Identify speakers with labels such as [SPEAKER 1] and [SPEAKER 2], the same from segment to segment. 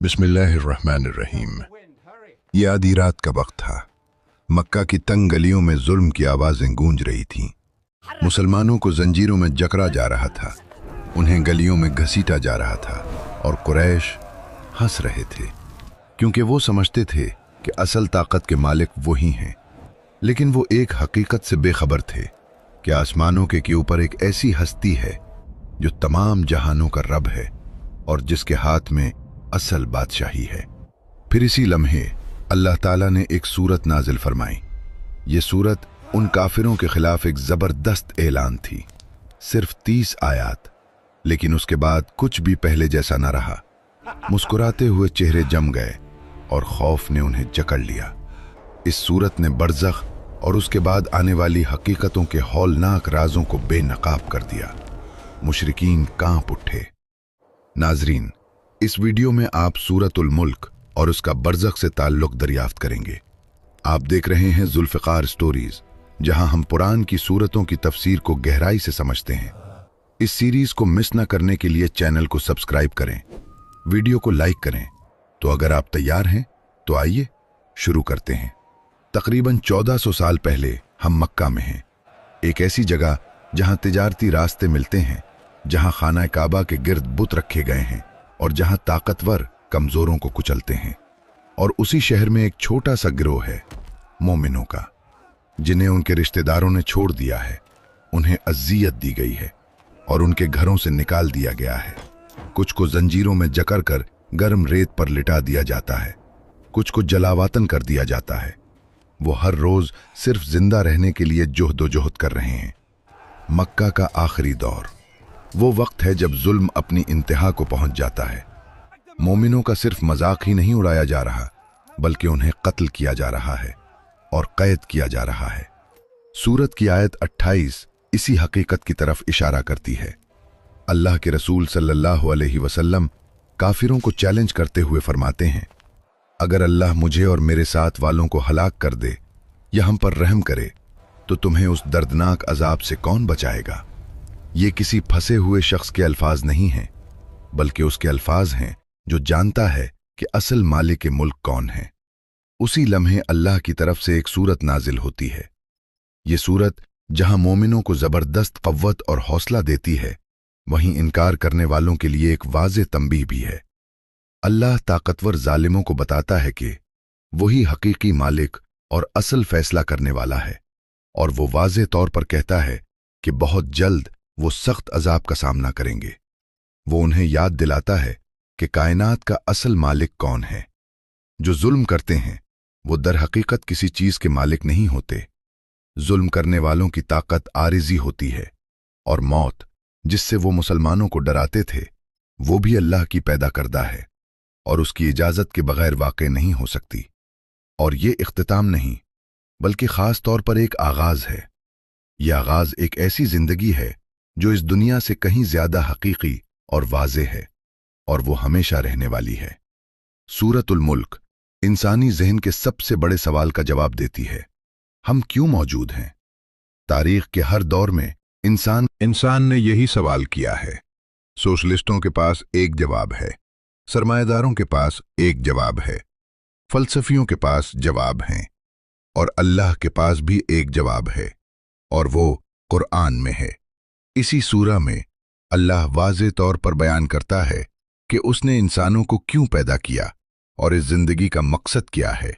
[SPEAKER 1] बिस्मिल्लाहिर्रहमानिर्रहीम। ये आधी रात का वक्त था। मक्का की तंग गलियों में जुल्म की आवाजें गूंज रही थीं। मुसलमानों को जंजीरों में जकड़ा जा रहा था, उन्हें गलियों में घसीटा जा रहा था और कुरैश हंस रहे थे, क्योंकि वो समझते थे कि असल ताकत के मालिक वही हैं। लेकिन वो एक हकीकत से बेखबर थे कि आसमानों के ऊपर एक ऐसी हस्ती है जो तमाम जहानों का रब है और जिसके हाथ में असल बादशाही है। फिर इसी लम्हे अल्लाह ताला ने एक सूरत नाजिल फरमाई। ये सूरत उन काफिरों के खिलाफ एक जबरदस्त ऐलान थी। सिर्फ 30 आयात, लेकिन उसके बाद कुछ भी पहले जैसा न रहा। मुस्कुराते हुए चेहरे जम गए और खौफ ने उन्हें जकड़ लिया। इस सूरत ने बरज़ख और उसके बाद आने वाली हकीकतों के हौलनाक राजों को बेनकाब कर दिया। मुशरिकीन कांप उठे। नाजरीन, इस वीडियो में आप सूरतुल मुल्क और उसका बरज़ख से ताल्लुक दरियाफ्त करेंगे। आप देख रहे हैं जुल्फ़िकार स्टोरीज, जहां हम कुरान की सूरतों की तफसीर को गहराई से समझते हैं। इस सीरीज को मिस न करने के लिए चैनल को सब्सक्राइब करें, वीडियो को लाइक करें। तो अगर आप तैयार हैं तो आइए शुरू करते हैं। तकरीबन 1400 साल पहले हम मक्का में हैं, एक ऐसी जगह जहां तिजारती रास्ते मिलते हैं, जहां खाना काबा के गिर्द बुत रखे गए हैं और जहां ताकतवर कमजोरों को कुचलते हैं। और उसी शहर में एक छोटा सा गिरोह है मोमिनों का, जिन्हें उनके रिश्तेदारों ने छोड़ दिया है। उन्हें अजियत दी गई है और उनके घरों से निकाल दिया गया है। कुछ को जंजीरों में जकड़ कर गर्म रेत पर लिटा दिया जाता है, कुछ को जलावतन कर दिया जाता है। वो हर रोज सिर्फ जिंदा रहने के लिए जोहद कर रहे हैं। मक्का का आखिरी दौर वो वक्त है जब जुल्म अपनी इंतहा को पहुंच जाता है। मोमिनों का सिर्फ मजाक ही नहीं उड़ाया जा रहा, बल्कि उन्हें कत्ल किया जा रहा है और कैद किया जा रहा है। सूरत की आयत 28 इसी हकीकत की तरफ इशारा करती है। अल्लाह के रसूल सल्लल्लाहु अलैहि वसल्लम काफिरों को चैलेंज करते हुए फरमाते हैं, अगर अल्लाह मुझे और मेरे साथ वालों को हलाक कर दे या हम पर रहम करे तो तुम्हें उस दर्दनाक अजाब से कौन बचाएगा। ये किसी फंसे हुए शख्स के अल्फाज नहीं हैं, बल्कि उसके अल्फाज हैं जो जानता है कि असल मालिक के मुल्क कौन है। उसी लम्हे अल्लाह की तरफ से एक सूरत नाजिल होती है। ये सूरत जहां मोमिनों को जबरदस्त कव्वत और हौसला देती है, वहीं इनकार करने वालों के लिए एक वाज़े तंबीह भी है। अल्लाह ताकतवर जालिमों को बताता है कि वही हकीकी मालिक और असल फैसला करने वाला है, और वो वाज़े तौर पर कहता है कि बहुत जल्द वो सख्त अजाब का सामना करेंगे। वो उन्हें याद दिलाता है कि कायनात का असल मालिक कौन है। जो जुल्म करते हैं वो दर हकीकत किसी चीज के मालिक नहीं होते। जुल्म करने वालों की ताकत आरिजी होती है, और मौत जिससे वो मुसलमानों को डराते थे वो भी अल्लाह की पैदा करदा है और उसकी इजाजत के बगैर वाक़ई नहीं हो सकती। और ये इख्तिताम नहीं, बल्कि खास तौर पर एक आगाज है। यह आगाज एक ऐसी जिंदगी है जो इस दुनिया से कहीं ज्यादा हकीकी और वाज़े है, और वो हमेशा रहने वाली है। सूरतुल मुल्क इंसानी जहन के सबसे बड़े सवाल का जवाब देती है, हम क्यों मौजूद हैं। तारीख के हर दौर में इंसान ने यही सवाल किया है। सोशलिस्टों के पास एक जवाब है, सरमाएदारों के पास एक जवाब है, फलसफियों के पास जवाब हैं, और अल्लाह के पास भी एक जवाब है, और वो कुरान में है। इसी सूरा में अल्लाह वाज़े तौर पर बयान करता है कि उसने इंसानों को क्यों पैदा किया और इस जिंदगी का मकसद क्या है।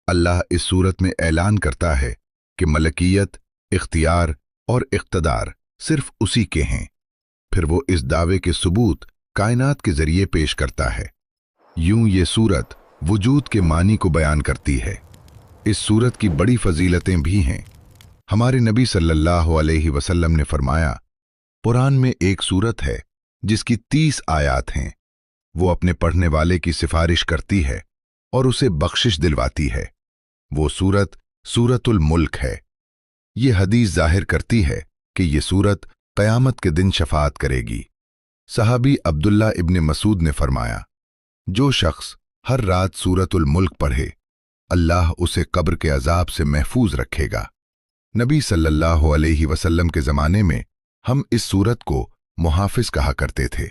[SPEAKER 1] अल्लाह इस सूरत में ऐलान करता है कि मलकियत, इख्तियार और इख्तदार सिर्फ उसी के हैं। फिर वो इस दावे के सबूत कायनात के जरिए पेश करता है। यूं ये सूरत वजूद के मानी को बयान करती है। इस सूरत की बड़ी फजीलतें भी हैं। हमारे नबी सल्लल्लाहु अलैहि वसल्लम ने फरमाया, कुरान में एक सूरत है जिसकी 30 आयात हैं। वो अपने पढ़ने वाले की सिफारिश करती है और उसे बख्शिश दिलवाती है। वो सूरत सूरतुल मुल्क है। ये हदीस जाहिर करती है कि ये सूरत क़यामत के दिन शफाअत करेगी। सहाबी अब्दुल्ला इब्न मसूद ने फरमाया, जो शख्स हर रात सूरतुल मुल्क पढ़े, अल्लाह उसे कब्र के अजाब से महफूज रखेगा। नबी सल्लल्लाहु अलैहि वसल्लम के ज़माने में हम इस सूरत को मुहाफिज कहा करते थे।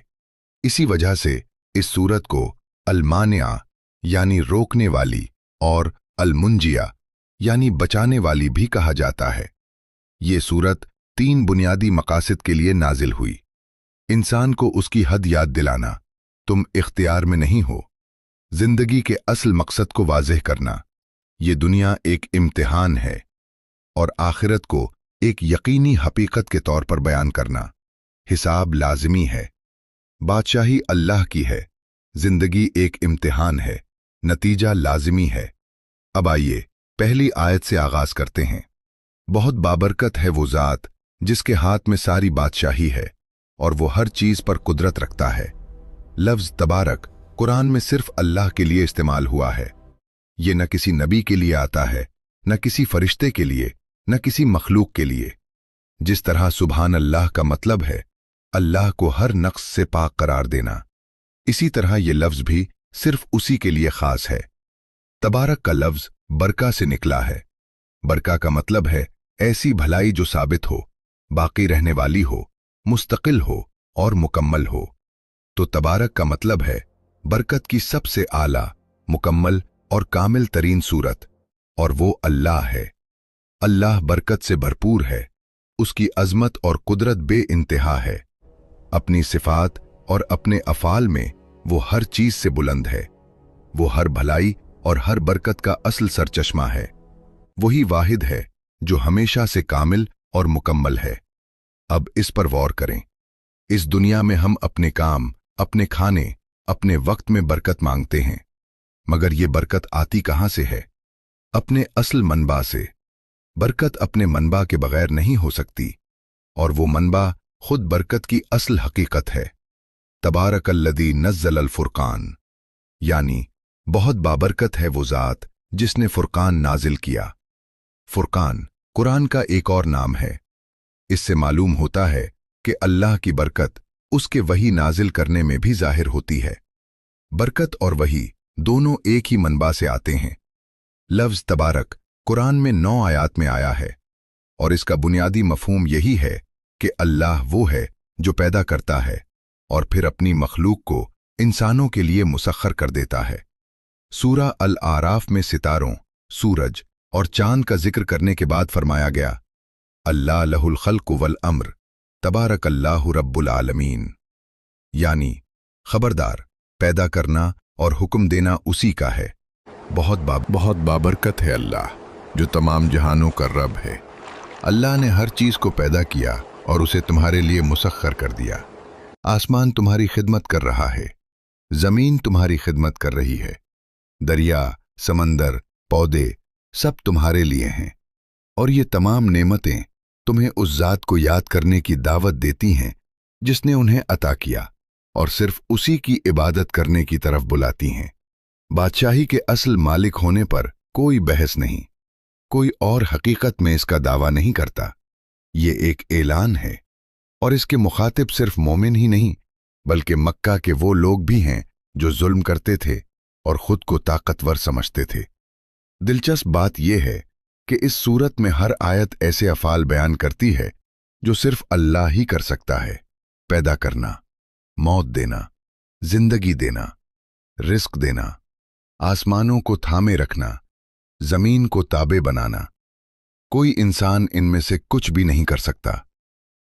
[SPEAKER 1] इसी वजह से इस सूरत को अलमानिया यानी रोकने वाली और अलमुंजिया यानी बचाने वाली भी कहा जाता है। ये सूरत 3 बुनियादी मकासद के लिए नाजिल हुई। इंसान को उसकी हद याद दिलाना, तुम इख्तियार में नहीं हो, जिंदगी के असल मकसद को वाज़ेह करना, ये दुनिया एक इम्तिहान है, और आखिरत को एक यकीनी हकीकत के तौर पर बयान करना, हिसाब लाजिमी है। बादशाही अल्लाह की है, जिंदगी एक इम्तिहान है, नतीजा लाजिमी है। अब आइए पहली आयत से आगाज करते हैं। बहुत बाबरकत है वो ज़ात जिसके हाथ में सारी बादशाही है और वो हर चीज पर कुदरत रखता है। लफ्ज तबारक कुरान में सिर्फ अल्लाह के लिए इस्तेमाल हुआ है। ये न किसी नबी के लिए आता है, न किसी फरिश्ते के लिए, न किसी मखलूक के लिए। जिस तरह सुभान अल्लाह का मतलब है अल्लाह को हर नक्स से पाक करार देना, इसी तरह ये लफ्ज भी सिर्फ उसी के लिए खास है। तबारक का लफ्ज बरका से निकला है। बरका का मतलब है ऐसी भलाई जो साबित हो, बाकी रहने वाली हो, मुस्तकिल हो और मुकम्मल हो। तो तबारक का मतलब है बरकत की सबसे आला, मुकम्मल और कामिल तरीन सूरत, और वो अल्लाह है। अल्लाह बरकत से भरपूर है, उसकी अजमत और कुदरत बे इंतहा है। अपनी सिफात और अपने अफाल में वो हर चीज से बुलंद है। वो हर भलाई और हर बरकत का असल सरचश्मा है। वही वाहिद है जो हमेशा से कामिल और मुकम्मल है। अब इस पर गौर करें। इस दुनिया में हम अपने काम, अपने खाने, अपने वक्त में बरकत मांगते हैं, मगर ये बरकत आती कहां से है? अपने असल मनबा से। बरकत अपने मनबा के बगैर नहीं हो सकती, और वो मनबा खुद बरकत की असल हकीकत है। तबारकल्लज़ी नज़्ज़ल अल फुरकान, यानी बहुत बाबरकत है वो ज़ात जिसने फुरकान नाजिल किया। फुरकान कुरान का एक और नाम है। इससे मालूम होता है कि अल्लाह की बरकत उसके वही नाजिल करने में भी जाहिर होती है। बरकत और वही दोनों एक ही मनबा से आते हैं। लफ्ज तबारक कुरान में 9 आयात में आया है, और इसका बुनियादी मफहूम यही है कि अल्लाह वो है जो पैदा करता है और फिर अपनी मखलूक को इंसानों के लिए मुसख्खर कर देता है। सूरा अल आराफ में सितारों, सूरज और चांद का जिक्र करने के बाद फरमाया गया, अल्लाह लहुल खल्क़ु वल अम्र तबारकल्लाहु रब्बुल आलमीन, यानी खबरदार, पैदा करना और हुक्म देना उसी का है। बहुत बाबरकत है अल्लाह जो तमाम जहानों का रब है। अल्लाह ने हर चीज को पैदा किया और उसे तुम्हारे लिए मुसख्खर कर दिया। आसमान तुम्हारी खिदमत कर रहा है, जमीन तुम्हारी खिदमत कर रही है, दरिया, समंदर, पौधे सब तुम्हारे लिए हैं, और ये तमाम नेमतें तुम्हें उस ज़ात को याद करने की दावत देती हैं जिसने उन्हें अता किया, और सिर्फ उसी की इबादत करने की तरफ बुलाती हैं। बादशाही के असल मालिक होने पर कोई बहस नहीं, कोई और हकीकत में इसका दावा नहीं करता। ये एक ऐलान है, और इसके मुखातिब सिर्फ मोमिन ही नहीं बल्कि मक्का के वो लोग भी हैं जो जुल्म करते थे और खुद को ताकतवर समझते थे। दिलचस्प बात यह है कि इस सूरत में हर आयत ऐसे अफ़ाल बयान करती है जो सिर्फ अल्लाह ही कर सकता है। पैदा करना, मौत देना, जिंदगी देना, रिस्क देना, आसमानों को थामे रखना, जमीन को ताबे बनाना। कोई इंसान इनमें से कुछ भी नहीं कर सकता।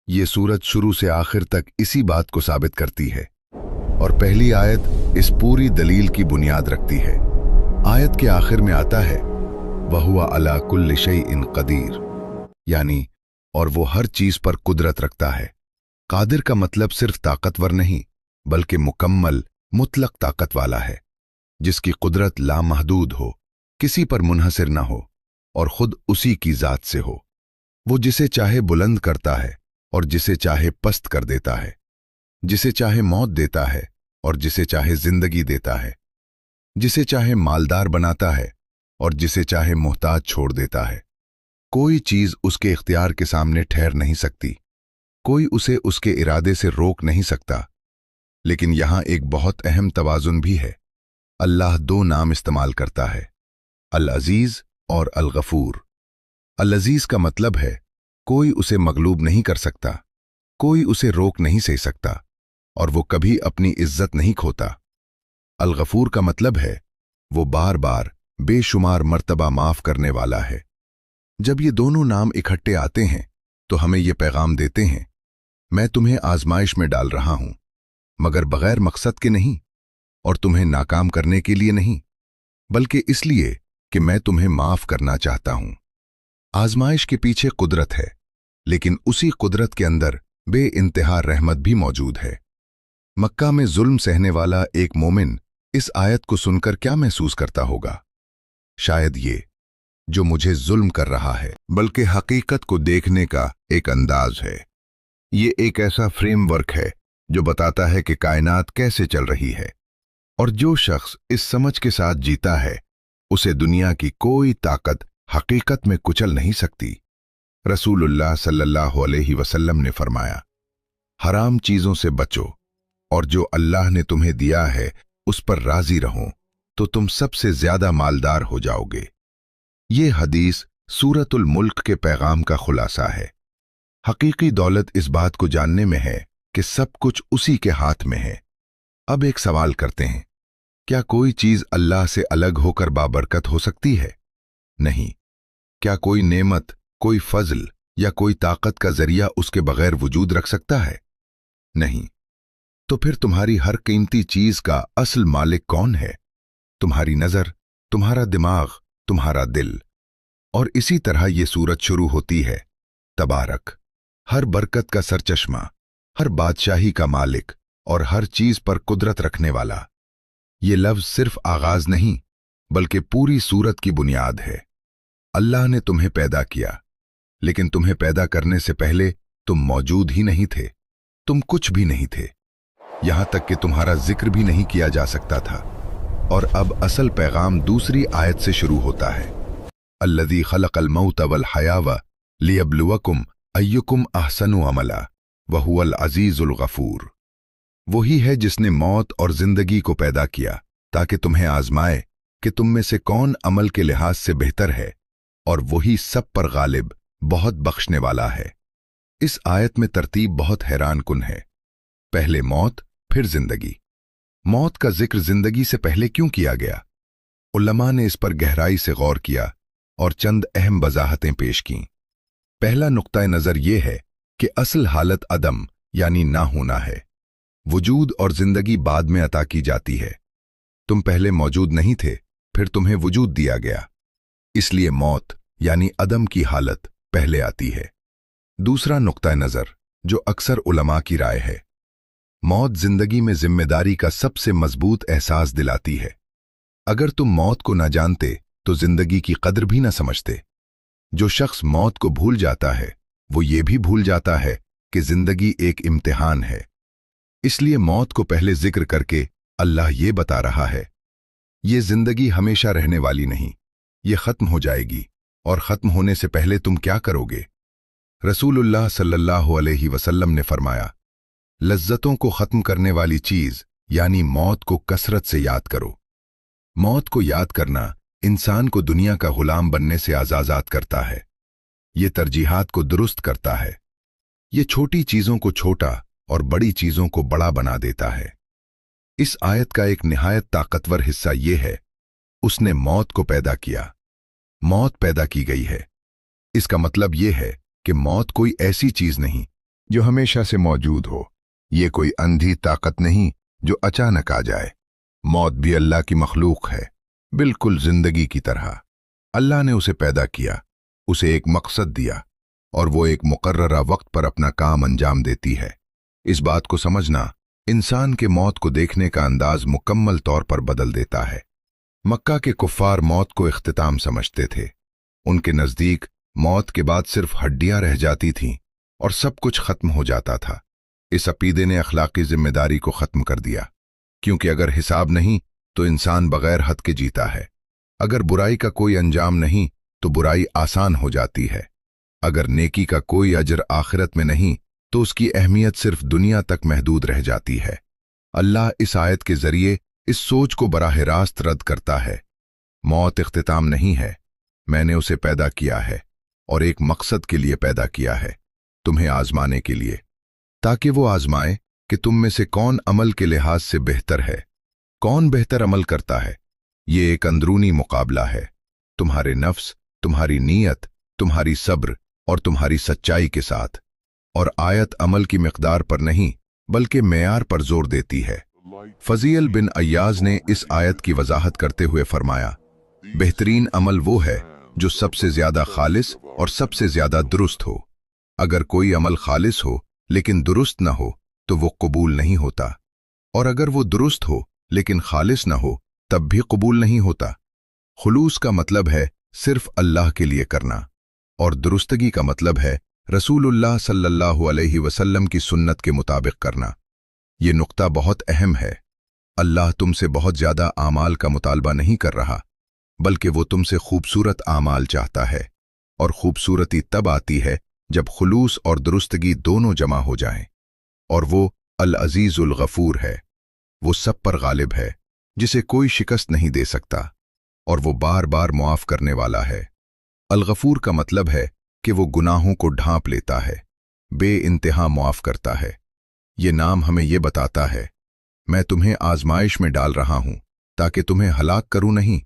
[SPEAKER 1] ये सूरत शुरू से आखिर तक इसी बात को साबित करती है, और पहली आयत इस पूरी दलील की बुनियाद रखती है। आयत के आखिर में आता है वहुवा अला कुल्लि शैइन कदीर, यानी और वो हर चीज पर कुदरत रखता है। कादिर का मतलब सिर्फ ताकतवर नहीं बल्कि मुकम्मल, मुतलक ताकत वाला है, जिसकी कुदरत लामहदूद हो, किसी पर मुनहसिर न हो और खुद उसी की जात से हो। वो जिसे चाहे बुलंद करता है और जिसे चाहे पस्त कर देता है, जिसे चाहे मौत देता है और जिसे चाहे जिंदगी देता है, जिसे चाहे मालदार बनाता है और जिसे चाहे मोहताज छोड़ देता है। कोई चीज उसके इख्तियार के सामने ठहर नहीं सकती, कोई उसे उसके इरादे से रोक नहीं सकता। लेकिन यहां एक बहुत अहम तवाजुन भी है। अल्लाह 2 नाम इस्तेमाल करता है, अल अजीज और अल गफूर। अल अजीज का मतलब है कोई उसे मगलूब नहीं कर सकता, कोई उसे रोक नहीं सह सकता, और वो कभी अपनी इज्जत नहीं खोता। अल-गफूर का मतलब है वो बार बार बेशुमार मर्तबा माफ करने वाला है। जब ये दोनों नाम इकट्ठे आते हैं तो हमें ये पैगाम देते हैं, मैं तुम्हें आजमाइश में डाल रहा हूं, मगर बगैर मकसद के नहीं, और तुम्हें नाकाम करने के लिए नहीं, बल्कि इसलिए कि मैं तुम्हें माफ करना चाहता हूं। आजमाइश के पीछे कुदरत है, लेकिन उसी कुदरत के अंदर बेइंतहा रहमत भी मौजूद है। मक्का में जुल्म सहने वाला एक मोमिन इस आयत को सुनकर क्या महसूस करता होगा? शायद ये, जो मुझे जुल्म कर रहा है, बल्कि हकीकत को देखने का एक अंदाज है। ये एक ऐसा फ्रेमवर्क है जो बताता है कि कायनात कैसे चल रही है, और जो शख्स इस समझ के साथ जीता है उसे दुनिया की कोई ताकत हकीकत में कुचल नहीं सकती। रसूलुल्लाह सल्लल्लाहु अलैहि वसल्लम ने फरमाया, हराम चीजों से बचो और जो अल्लाह ने तुम्हें दिया है उस पर राजी रहो, तो तुम सबसे ज्यादा मालदार हो जाओगे। ये हदीस सूरतुल मुल्क के पैगाम का खुलासा है। हकीकी दौलत इस बात को जानने में है कि सब कुछ उसी के हाथ में है। अब एक सवाल करते हैं, क्या कोई चीज अल्लाह से अलग होकर बाबरकत हो सकती है? नहीं। क्या कोई नेमत, कोई फजल या कोई ताकत का जरिया उसके बगैर वजूद रख सकता है? नहीं। तो फिर तुम्हारी हर कीमती चीज का असल मालिक कौन है? तुम्हारी नजर, तुम्हारा दिमाग, तुम्हारा दिल। और इसी तरह ये सूरत शुरू होती है, तबारक, हर बरकत का सरचश्मा, हर बादशाही का मालिक और हर चीज पर कुदरत रखने वाला। ये लफ्ज सिर्फ आगाज नहीं, बल्कि पूरी सूरत की बुनियाद है। अल्लाह ने तुम्हें पैदा किया, लेकिन तुम्हें पैदा करने से पहले तुम मौजूद ही नहीं थे। तुम कुछ भी नहीं थे, यहां तक कि तुम्हारा जिक्र भी नहीं किया जा सकता था। और अब असल पैगाम दूसरी आयत से शुरू होता है, अल्लज़ी खलक़ल मौत वल हयाव लियब्लुवकुम अय्युकुम अहसनु अमला वहुवल अज़ीज़ुल गफूर। वही है जिसने मौत और जिंदगी को पैदा किया ताकि तुम्हें आजमाए कि तुम में से कौन अमल के लिहाज से बेहतर है, और वही सब पर गालिब, बहुत बख्शने वाला है। इस आयत में तरतीब बहुत हैरान कुन है। पहले मौत, फिर जिंदगी। मौत का जिक्र जिंदगी से पहले क्यों किया गया? उलमा ने इस पर गहराई से गौर किया और चंद अहम वजाहतें पेश कीं। पहला नुक्ता नजर यह है कि असल हालत अदम यानी ना होना है। वजूद और जिंदगी बाद में अता की जाती है। तुम पहले मौजूद नहीं थे, फिर तुम्हें वजूद दिया गया, इसलिए मौत यानी अदम की हालत पहले आती है। दूसरा नुक्ता नजर जो अक्सर उलमा की राय है, मौत जिंदगी में जिम्मेदारी का सबसे मजबूत एहसास दिलाती है। अगर तुम मौत को न जानते तो जिंदगी की कदर भी न समझते। जो शख्स मौत को भूल जाता है वो ये भी भूल जाता है कि जिंदगी एक इम्तिहान है। इसलिए मौत को पहले जिक्र करके अल्लाह ये बता रहा है, ये जिंदगी हमेशा रहने वाली नहीं, ये खत्म हो जाएगी, और खत्म होने से पहले तुम क्या करोगे? रसूलुल्लाह सल्लल्लाहु अलैहि वसल्लम ने फरमाया, लज्जतों को खत्म करने वाली चीज यानी मौत को कसरत से याद करो। मौत को याद करना इंसान को दुनिया का गुलाम बनने से आजाद करता है। ये तरजीहात को दुरुस्त करता है। ये छोटी चीजों को छोटा और बड़ी चीजों को बड़ा बना देता है। इस आयत का एक निहायत ताकतवर हिस्सा ये है, उसने मौत को पैदा किया। मौत पैदा की गई है। इसका मतलब यह है कि मौत कोई ऐसी चीज नहीं जो हमेशा से मौजूद हो। ये कोई अंधी ताकत नहीं जो अचानक आ जाए। मौत भी अल्लाह की मखलूक है, बिल्कुल जिंदगी की तरह। अल्लाह ने उसे पैदा किया, उसे एक मकसद दिया, और वो एक मुकर्ररा वक्त पर अपना काम अंजाम देती है। इस बात को समझना इंसान के मौत को देखने का अंदाज मुकम्मल तौर पर बदल देता है। मक्का के कुफ्फार मौत को इख्तिताम समझते थे। उनके नजदीक मौत के बाद सिर्फ हड्डियां रह जाती थीं और सब कुछ खत्म हो जाता था। इस अकीदे ने अखलाकी जिम्मेदारी को खत्म कर दिया, क्योंकि अगर हिसाब नहीं तो इंसान बगैर हद के जीता है। अगर बुराई का कोई अंजाम नहीं तो बुराई आसान हो जाती है। अगर नेकी का कोई अजर आखिरत में नहीं तो उसकी अहमियत सिर्फ दुनिया तक महदूद रह जाती है। अल्लाह इस आयत के जरिए इस सोच को बराह रास्त रद्द करता है। मौत इख्तिताम नहीं है, मैंने उसे पैदा किया है और एक मकसद के लिए पैदा किया है, तुम्हें आजमाने के लिए, ताकि वो आजमाए कि तुम में से कौन अमल के लिहाज से बेहतर है, कौन बेहतर अमल करता है। ये एक अंदरूनी मुकाबला है, तुम्हारे नफ्स, तुम्हारी नीयत, तुम्हारी सब्र और तुम्हारी सच्चाई के साथ। और आयत अमल की मिकदार पर नहीं बल्कि मेयार पर जोर देती है। फजील बिन अय्याज ने इस आयत की वजाहत करते हुए फरमाया, बेहतरीन अमल वो है जो सबसे ज्यादा खालिस और सबसे ज्यादा दुरुस्त हो। अगर कोई अमल खालिस हो लेकिन दुरुस्त न हो तो वो कबूल नहीं होता, और अगर वो दुरुस्त हो लेकिन खालिस न हो तब भी कबूल नहीं होता। खुलूस का मतलब है सिर्फ अल्लाह के लिए करना, और दुरुस्तगी का मतलब है रसूलुल्लाह सल्लल्लाहु अलैहि वसल्लम की सुन्नत के मुताबिक करना। ये नुक्ता बहुत अहम है। अल्लाह तुमसे बहुत ज्यादा आमाल का मुतालबा नहीं कर रहा, बल्कि वो तुमसे खूबसूरत आमाल चाहता है, और खूबसूरती तब आती है जब खुलूस और दुरुस्तगी दोनों जमा हो जाएं। और वो अल अजीजुल गफूर है, वो सब पर गालिब है, जिसे कोई शिकस्त नहीं दे सकता, और वो बार बार मुआफ करने वाला है। अल गफूर का मतलब है कि वो गुनाहों को ढांप लेता है, बे इंतहा मुआफ करता है। ये नाम हमें ये बताता है, मैं तुम्हें आजमाइश में डाल रहा हूं ताकि तुम्हें हलाक करूं नहीं,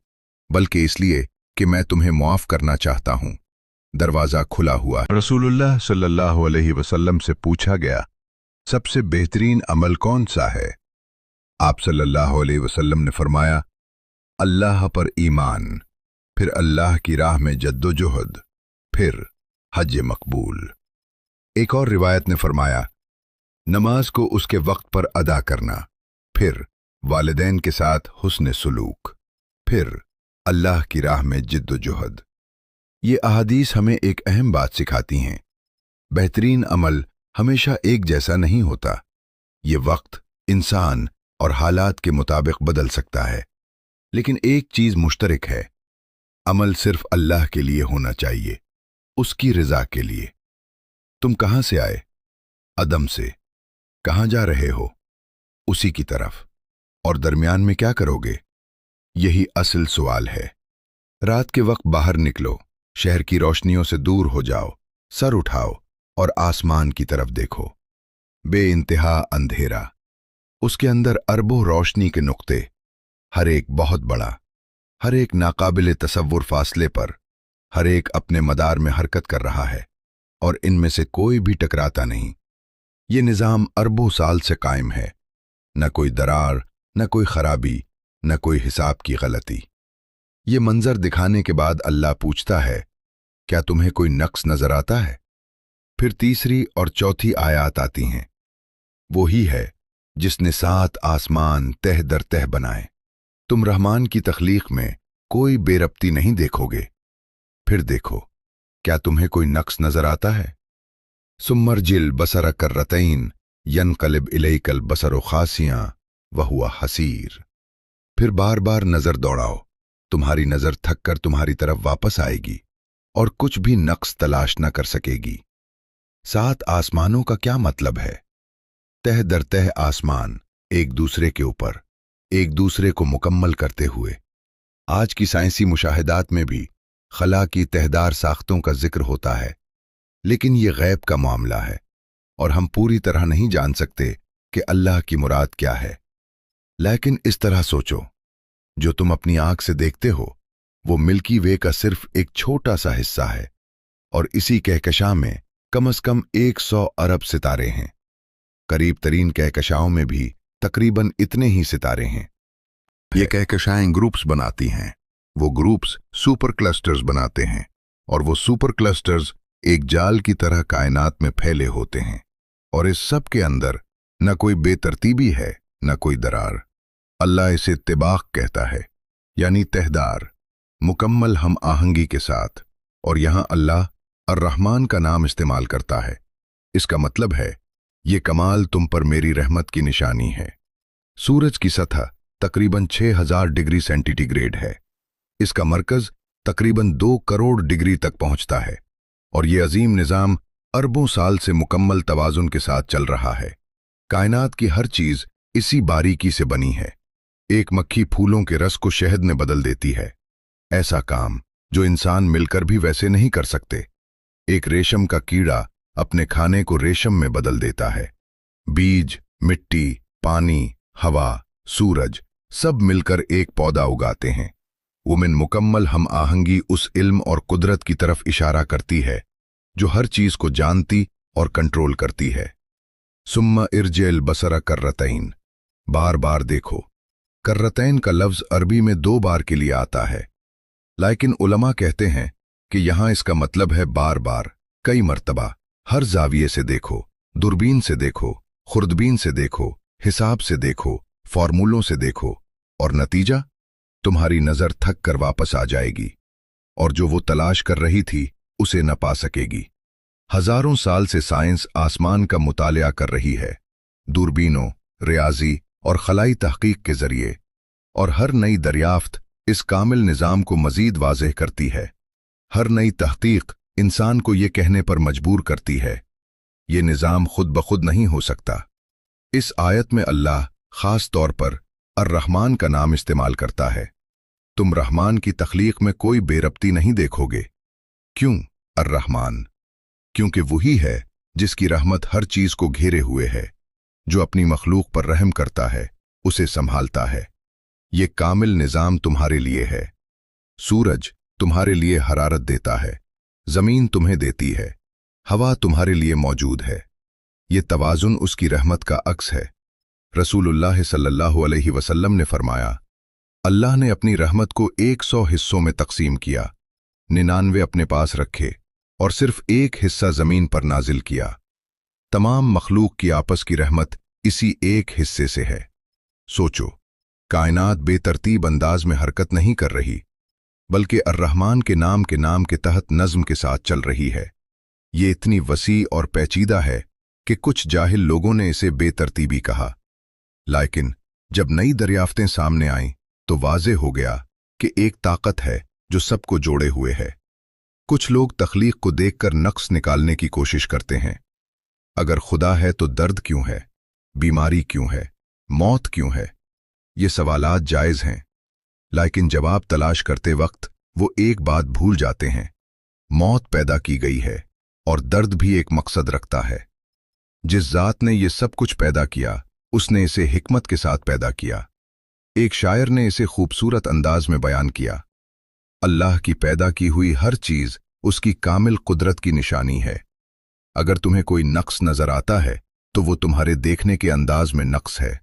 [SPEAKER 1] बल्कि इसलिए कि मैं तुम्हें मुआफ करना चाहता हूं। दरवाजा खुला हुआ। रसूलुल्लाह सल्लल्लाहु अलैहि वसल्लम से पूछा गया, सबसे बेहतरीन अमल कौन सा है। आप सल्लल्लाहु अलैहि वसल्लम ने फरमाया, अल्लाह पर ईमान, फिर अल्लाह की राह में जद्दोजहद, फिर हज मकबूल। एक और रिवायत ने फरमाया, नमाज को उसके वक्त पर अदा करना, फिर वालिदैन के साथ हुस्न सुलूक, फिर अल्लाह की राह में जिद्दोजहद। ये अहादीस हमें एक अहम बात सिखाती हैं, बेहतरीन अमल हमेशा एक जैसा नहीं होता। ये वक्त, इंसान और हालात के मुताबिक बदल सकता है, लेकिन एक चीज मुश्तरक है, अमल सिर्फ अल्लाह के लिए होना चाहिए, उसकी रजा के लिए। तुम कहां से आए? अदम से। कहां जा रहे हो? उसी की तरफ। और दरमियान में क्या करोगे? यही असल सवाल है। रात के वक्त बाहर निकलो, शहर की रोशनियों से दूर हो जाओ, सर उठाओ और आसमान की तरफ देखो। बे इंतहा अंधेरा, उसके अंदर अरबों रोशनी के नुक्ते, हर एक बहुत बड़ा, हर एक नाकाबिले तसव्वुर फासले पर, हर एक अपने मदार में हरकत कर रहा है, और इनमें से कोई भी टकराता नहीं। ये निज़ाम अरबों साल से कायम है, न कोई दरार, न कोई खराबी, न कोई हिसाब की गलती। ये मंजर दिखाने के बाद अल्लाह पूछता है, क्या तुम्हें कोई नक्स नजर आता है? फिर तीसरी और चौथी आयत आती हैं, वो ही है जिसने 7 आसमान तह दर तह बनाए। तुम रहमान की तख्लीक में कोई बेरब्ती नहीं देखोगे। फिर देखो, क्या तुम्हें कोई नक्स नजर आता है? सुम्मरजिल बसर कर्रतैन यनकलिब इलैकल बसर खासियां वहुआ हसीर। फिर बार बार नजर दौड़ाओ, तुम्हारी नजर थक कर तुम्हारी तरफ वापस आएगी और कुछ भी नक्स तलाश न कर सकेगी। 7 आसमानों का क्या मतलब है? तह दर तह आसमान, एक दूसरे के ऊपर, एक दूसरे को मुकम्मल करते हुए। आज की साइंसी मुशाहिदात में भी खला की तहदार साख्तों का जिक्र होता है, लेकिन ये गैब का मामला है और हम पूरी तरह नहीं जान सकते कि अल्लाह की मुराद क्या है। लेकिन इस तरह सोचो, जो तुम अपनी आंख से देखते हो वो मिल्की वे का सिर्फ एक छोटा सा हिस्सा है, और इसी कहकशां में कम से कम 100 अरब सितारे हैं। करीब तरीन कहकशाओं में भी तकरीबन इतने ही सितारे हैं। ये कहकशाएं ग्रुप्स बनाती हैं, वो ग्रुप्स सुपर क्लस्टर्स बनाते हैं, और वो सुपर क्लस्टर्स एक जाल की तरह कायनात में फैले होते हैं, और इस सब के अंदर न कोई बेतरतीबी है न कोई दरार। अल्लाह इसे इत्तिबाक कहता है, यानी तहदार, मुकम्मल हम आहंगी के साथ, और यहां अल्लाह अर्रहमान का नाम इस्तेमाल करता है। इसका मतलब है, ये कमाल तुम पर मेरी रहमत की निशानी है। सूरज की सतह तकरीबन 6000 डिग्री सेंटीग्रेड है। इसका मरकज तकरीबन 2 करोड़ डिग्री तक पहुंचता है, और ये अजीम निज़ाम अरबों साल से मुकम्मल तवाजुन के साथ चल रहा है। कायनात की हर चीज इसी बारीकी से बनी है। एक मक्खी फूलों के रस को शहद में बदल देती है, ऐसा काम जो इंसान मिलकर भी वैसे नहीं कर सकते। एक रेशम का कीड़ा अपने खाने को रेशम में बदल देता है। बीज, मिट्टी, पानी, हवा, सूरज, सब मिलकर एक पौधा उगाते हैं। वुमेन मुकम्मल हम आहंगी उस इल्म और कुदरत की तरफ इशारा करती है जो हर चीज को जानती और कंट्रोल करती है। सुम्मा इरजेल बसरा कर्रतैन, बार बार देखो। कर्रतैन का लफ्ज अरबी में 2 बार के लिए आता है, लेकिन उलमा कहते हैं कि यहां इसका मतलब है बार बार, कई मर्तबा। हर जाविये से देखो, दूरबीन से देखो, खुर्दबीन से देखो, हिसाब से देखो, फॉर्मूलों से देखो, और नतीजा तुम्हारी नजर थक कर वापस आ जाएगी और जो वो तलाश कर रही थी उसे न पा सकेगी। हजारों साल से साइंस आसमान का मुतालिया कर रही है, दूरबीनों, रियाजी और खलाई तहकीक के जरिए, और हर नई दरियाफ्त इस कामिल निजाम को मजीद वाज़ेह करती है। हर नई तहकीक इंसान को ये कहने पर मजबूर करती है, ये निजाम खुद ब खुद नहीं हो सकता। इस आयत में अल्लाह खास तौर पर अर्रहमान का नाम इस्तेमाल करता है। तुम रहमान की तख्लीक में कोई बेरब्ती नहीं देखोगे। क्यों अर्रहमान? क्योंकि वही है जिसकी रहमत हर चीज को घेरे हुए है, जो अपनी मखलूक पर रहम करता है, उसे संभालता है। ये कामिल निजाम तुम्हारे लिए है। सूरज तुम्हारे लिए हरारत देता है, जमीन तुम्हें देती है, हवा तुम्हारे लिए मौजूद है। ये तवाजुन उसकी रहमत का अक्स है। रसूलुल्लाह सल्लल्लाहु अलैहि वसल्लम ने फरमाया, अल्लाह ने अपनी रहमत को 100 हिस्सों में तकसीम किया, 99 अपने पास रखे और सिर्फ एक हिस्सा जमीन पर नाजिल किया। तमाम मखलूक की आपस की रहमत इसी एक हिस्से से है। सोचो, कायनात बेतरतीब अंदाज में हरकत नहीं कर रही, बल्कि अर्रहमान के नाम के तहत नज्म के साथ चल रही है। ये इतनी वसी और पेचीदा है कि कुछ जाहिल लोगों ने इसे बेतरतीबी कहा, लेकिन जब नई दरियाफ्तें सामने आईं तो वाज़े हो गया कि एक ताकत है जो सबको जोड़े हुए है। कुछ लोग तख्लीक को देखकर नक्स निकालने की कोशिश करते हैं। अगर खुदा है तो दर्द क्यों है, बीमारी क्यों है, मौत क्यों है? ये सवालात जायज हैं, लेकिन जवाब तलाश करते वक्त वो एक बात भूल जाते हैं, मौत पैदा की गई है और दर्द भी एक मकसद रखता है। जिस ज़ात ने ये सब कुछ पैदा किया, उसने इसे हिकमत के साथ पैदा किया। एक शायर ने इसे खूबसूरत अंदाज में बयान किया, अल्लाह की पैदा की हुई हर चीज उसकी कामिल कुदरत की निशानी है। अगर तुम्हें कोई नक्स नजर आता है तो वो तुम्हारे देखने के अंदाज में नक्स है।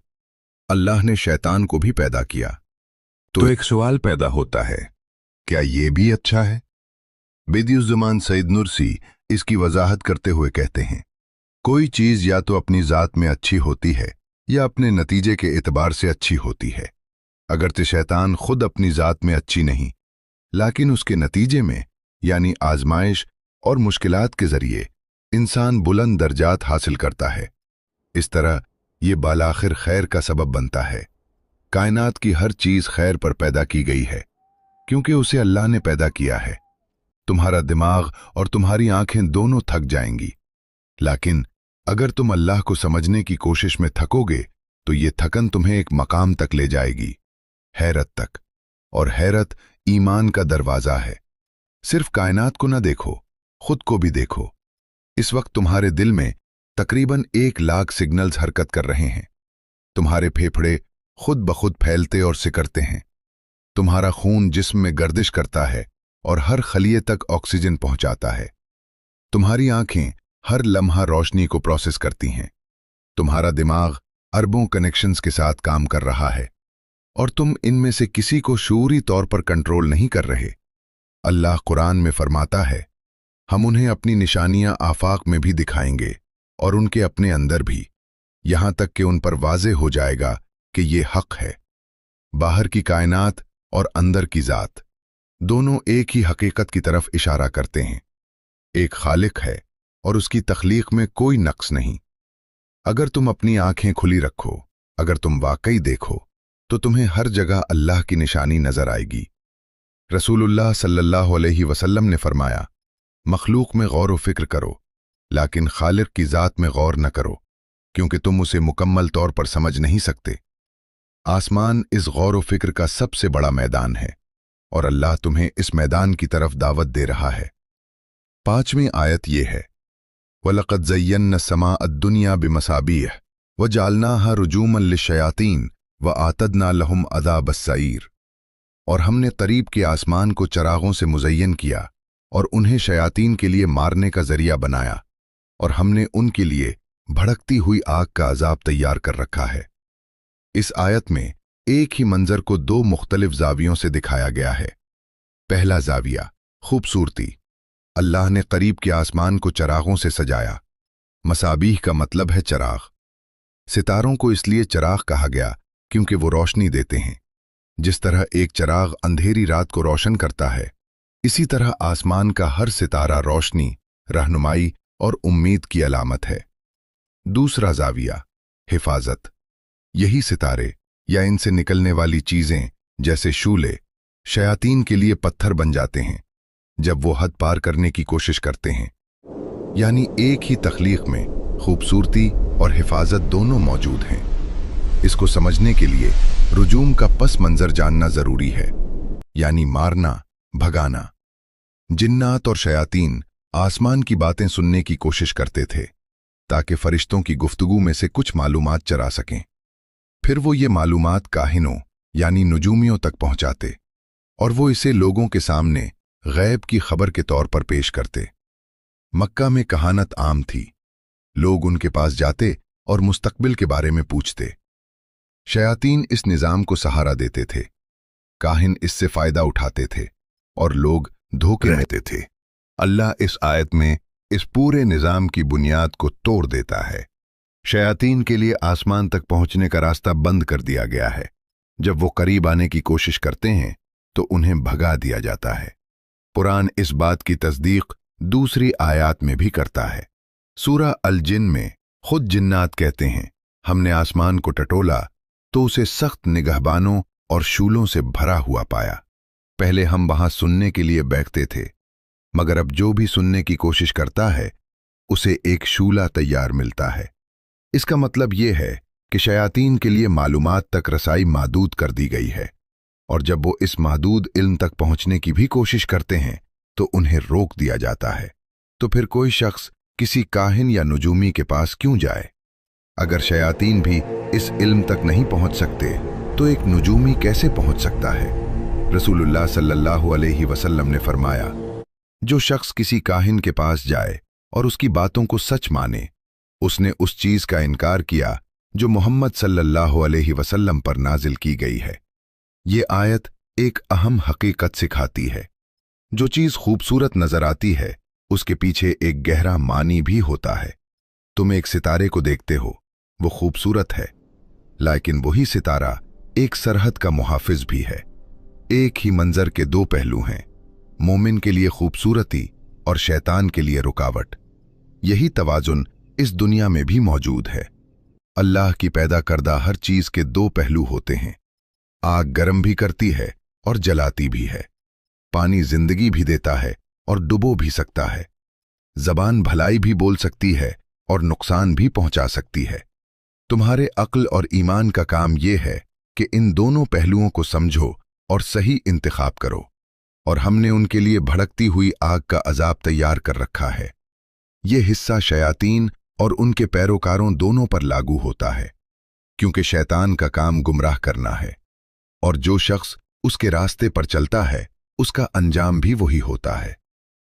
[SPEAKER 1] अल्लाह ने शैतान को भी पैदा किया। तो एक सवाल पैदा होता है, क्या ये भी अच्छा है? बेदियुज़्ज़मान सईद नुरसी इसकी वजाहत करते हुए कहते हैं, कोई चीज या तो अपनी जात में अच्छी होती है या अपने नतीजे के एतबार से अच्छी होती है। अगरचे शैतान खुद अपनी जात में अच्छी नहीं, लेकिन उसके नतीजे में यानी आजमाइश और मुश्किलात के जरिए इंसान बुलंद दर्जात हासिल करता है। इस तरह ये बालाखिर खैर का सबब बनता है। कायनात की हर चीज खैर पर पैदा की गई है क्योंकि उसे अल्लाह ने पैदा किया है। तुम्हारा दिमाग और तुम्हारी आंखें दोनों थक जाएंगी, लेकिन अगर तुम अल्लाह को समझने की कोशिश में थकोगे तो ये थकन तुम्हें एक मकाम तक ले जाएगी, हैरत तक। और हैरत ईमान का दरवाजा है। सिर्फ कायनात को न देखो, खुद को भी देखो। इस वक्त तुम्हारे दिल में तकरीबन 1 लाख सिग्नल्स हरकत कर रहे हैं। तुम्हारे फेफड़े खुद ब खुद फैलते और सिकरते हैं। तुम्हारा खून जिस्म में गर्दिश करता है और हर खलिए तक ऑक्सीजन पहुंचाता है। तुम्हारी आंखें हर लम्हा रोशनी को प्रोसेस करती हैं। तुम्हारा दिमाग अरबों कनेक्शंस के साथ काम कर रहा है और तुम इनमें से किसी को शऊरी तौर पर कंट्रोल नहीं कर रहे। अल्लाह कुरान में फरमाता है, हम उन्हें अपनी निशानियां आफाक में भी दिखाएंगे और उनके अपने अंदर भी, यहां तक कि उन पर वाज़े हो जाएगा कि ये हक है। बाहर की कायनात और अंदर की जात दोनों एक ही हकीकत की तरफ इशारा करते हैं। एक खालिक है और उसकी तख्लीक में कोई नक्स नहीं। अगर तुम अपनी आंखें खुली रखो, अगर तुम वाकई देखो, तो तुम्हें हर जगह अल्लाह की निशानी नजर आएगी। रसूलुल्लाह सल्लल्लाहु अलैहि वसल्लम ने फरमाया, मखलूक में गौर व फिक्र करो, लेकिन खालिक की जात में गौर न करो, क्योंकि तुम उसे मुकम्मल तौर पर समझ नहीं सकते। आसमान इस गौर व फिक्र का सबसे बड़ा मैदान है और अल्लाह तुम्हें इस मैदान की तरफ दावत दे रहा है। 5वीं आयत ये है, वलक़द ज़य्यन्ना समाअ दुनिया बिमसाबीह वजअलनाहा रुजूमन लिश्शयातीन वआतदना लहुम अज़ाब अस्सईर, और हमने करीब के आसमान को चरागों से मुज़य्यन किया और उन्हें शयातीन के लिए मारने का जरिया बनाया, और हमने उनके लिए भड़कती हुई आग का अजाब तैयार कर रखा है। इस आयत में एक ही मंजर को दो मुख्तलिफ जावियों से दिखाया गया है। पहला जाविया खूबसूरती। अल्लाह ने करीब के आसमान को चरागों से सजाया। मसाबीह का मतलब है चराग। सितारों को इसलिए चराग कहा गया क्योंकि वो रोशनी देते हैं। जिस तरह एक चराग अंधेरी रात को रोशन करता है, इसी तरह आसमान का हर सितारा रोशनी, रहनुमाई और उम्मीद की अलामत है। दूसरा जाविया हिफाजत। यही सितारे या इनसे निकलने वाली चीजें जैसे शूले शयातीन के लिए पत्थर बन जाते हैं जब वो हद पार करने की कोशिश करते हैं। यानी एक ही तख्लीक में खूबसूरती और हिफाजत दोनों मौजूद हैं। इसको समझने के लिए रुजूम का पस मंजर जानना जरूरी है, यानी मारना, भगाना। जिन्नात और शयातीन आसमान की बातें सुनने की कोशिश करते थे ताकि फरिश्तों की गुफ्तगू में से कुछ मालूमात चरा सकें। फिर वो ये मालूमात काहिनों यानी नुजूमियों तक पहुंचाते और वो इसे लोगों के सामने गैब की खबर के तौर पर पेश करते। मक्का में कहानत आम थी। लोग उनके पास जाते और मुस्तकबिल के बारे में पूछते। शयातीन इस निज़ाम को सहारा देते थे, काहिन इससे फायदा उठाते थे और लोग धोखे रहते थे। अल्लाह इस आयत में इस पूरे निज़ाम की बुनियाद को तोड़ देता है। शयातीन के लिए आसमान तक पहुंचने का रास्ता बंद कर दिया गया है। जब वो करीब आने की कोशिश करते हैं तो उन्हें भगा दिया जाता है। कुरान इस बात की तस्दीक दूसरी आयात में भी करता है। सूरा अल जिन में खुद जिन्नात कहते हैं, हमने आसमान को टटोला तो उसे सख्त निगहबानों और शूलों से भरा हुआ पाया। पहले हम वहां सुनने के लिए बैठते थे, मगर अब जो भी सुनने की कोशिश करता है उसे एक शूला तैयार मिलता है। इसका मतलब यह है कि शयातीन के लिए मालूमात तक रसाई महदूद कर दी गई है, और जब वो इस महदूद इल्म तक पहुंचने की भी कोशिश करते हैं तो उन्हें रोक दिया जाता है। तो फिर कोई शख्स किसी काहिन या नुजूमी के पास क्यों जाए? अगर शयातीन भी इस इल्म तक नहीं पहुंच सकते तो एक नुजूमी कैसे पहुंच सकता है? रसूलुल्लाह सल्लल्लाहु अलैहि वसल्लम ने फरमाया, जो शख्स किसी काहिन के पास जाए और उसकी बातों को सच माने, उसने उस चीज का इनकार किया जो मोहम्मद सल्लल्लाहु अलैहि वसल्लम पर नाजिल की गई है। ये आयत एक अहम हकीकत सिखाती है। जो चीज खूबसूरत नजर आती है उसके पीछे एक गहरा मानी भी होता है। तुम एक सितारे को देखते हो, वो खूबसूरत है, लेकिन वही सितारा एक सरहद का मुहाफिज भी है। एक ही मंजर के दो पहलू हैं, मोमिन के लिए खूबसूरती और शैतान के लिए रुकावट। यही तवाजुन इस दुनिया में भी मौजूद है। अल्लाह की पैदा करदा हर चीज के दो पहलू होते हैं। आग गर्म भी करती है और जलाती भी है। पानी जिंदगी भी देता है और डुबो भी सकता है। जबान भलाई भी बोल सकती है और नुकसान भी पहुंचा सकती है। तुम्हारे अक्ल और ईमान का काम यह है कि इन दोनों पहलुओं को समझो और सही इंतखाब करो। और हमने उनके लिए भड़कती हुई आग का अजाब तैयार कर रखा है। यह हिस्सा शयातीन और उनके पैरोकारों दोनों पर लागू होता है, क्योंकि शैतान का काम गुमराह करना है, और जो शख्स उसके रास्ते पर चलता है उसका अंजाम भी वही होता है।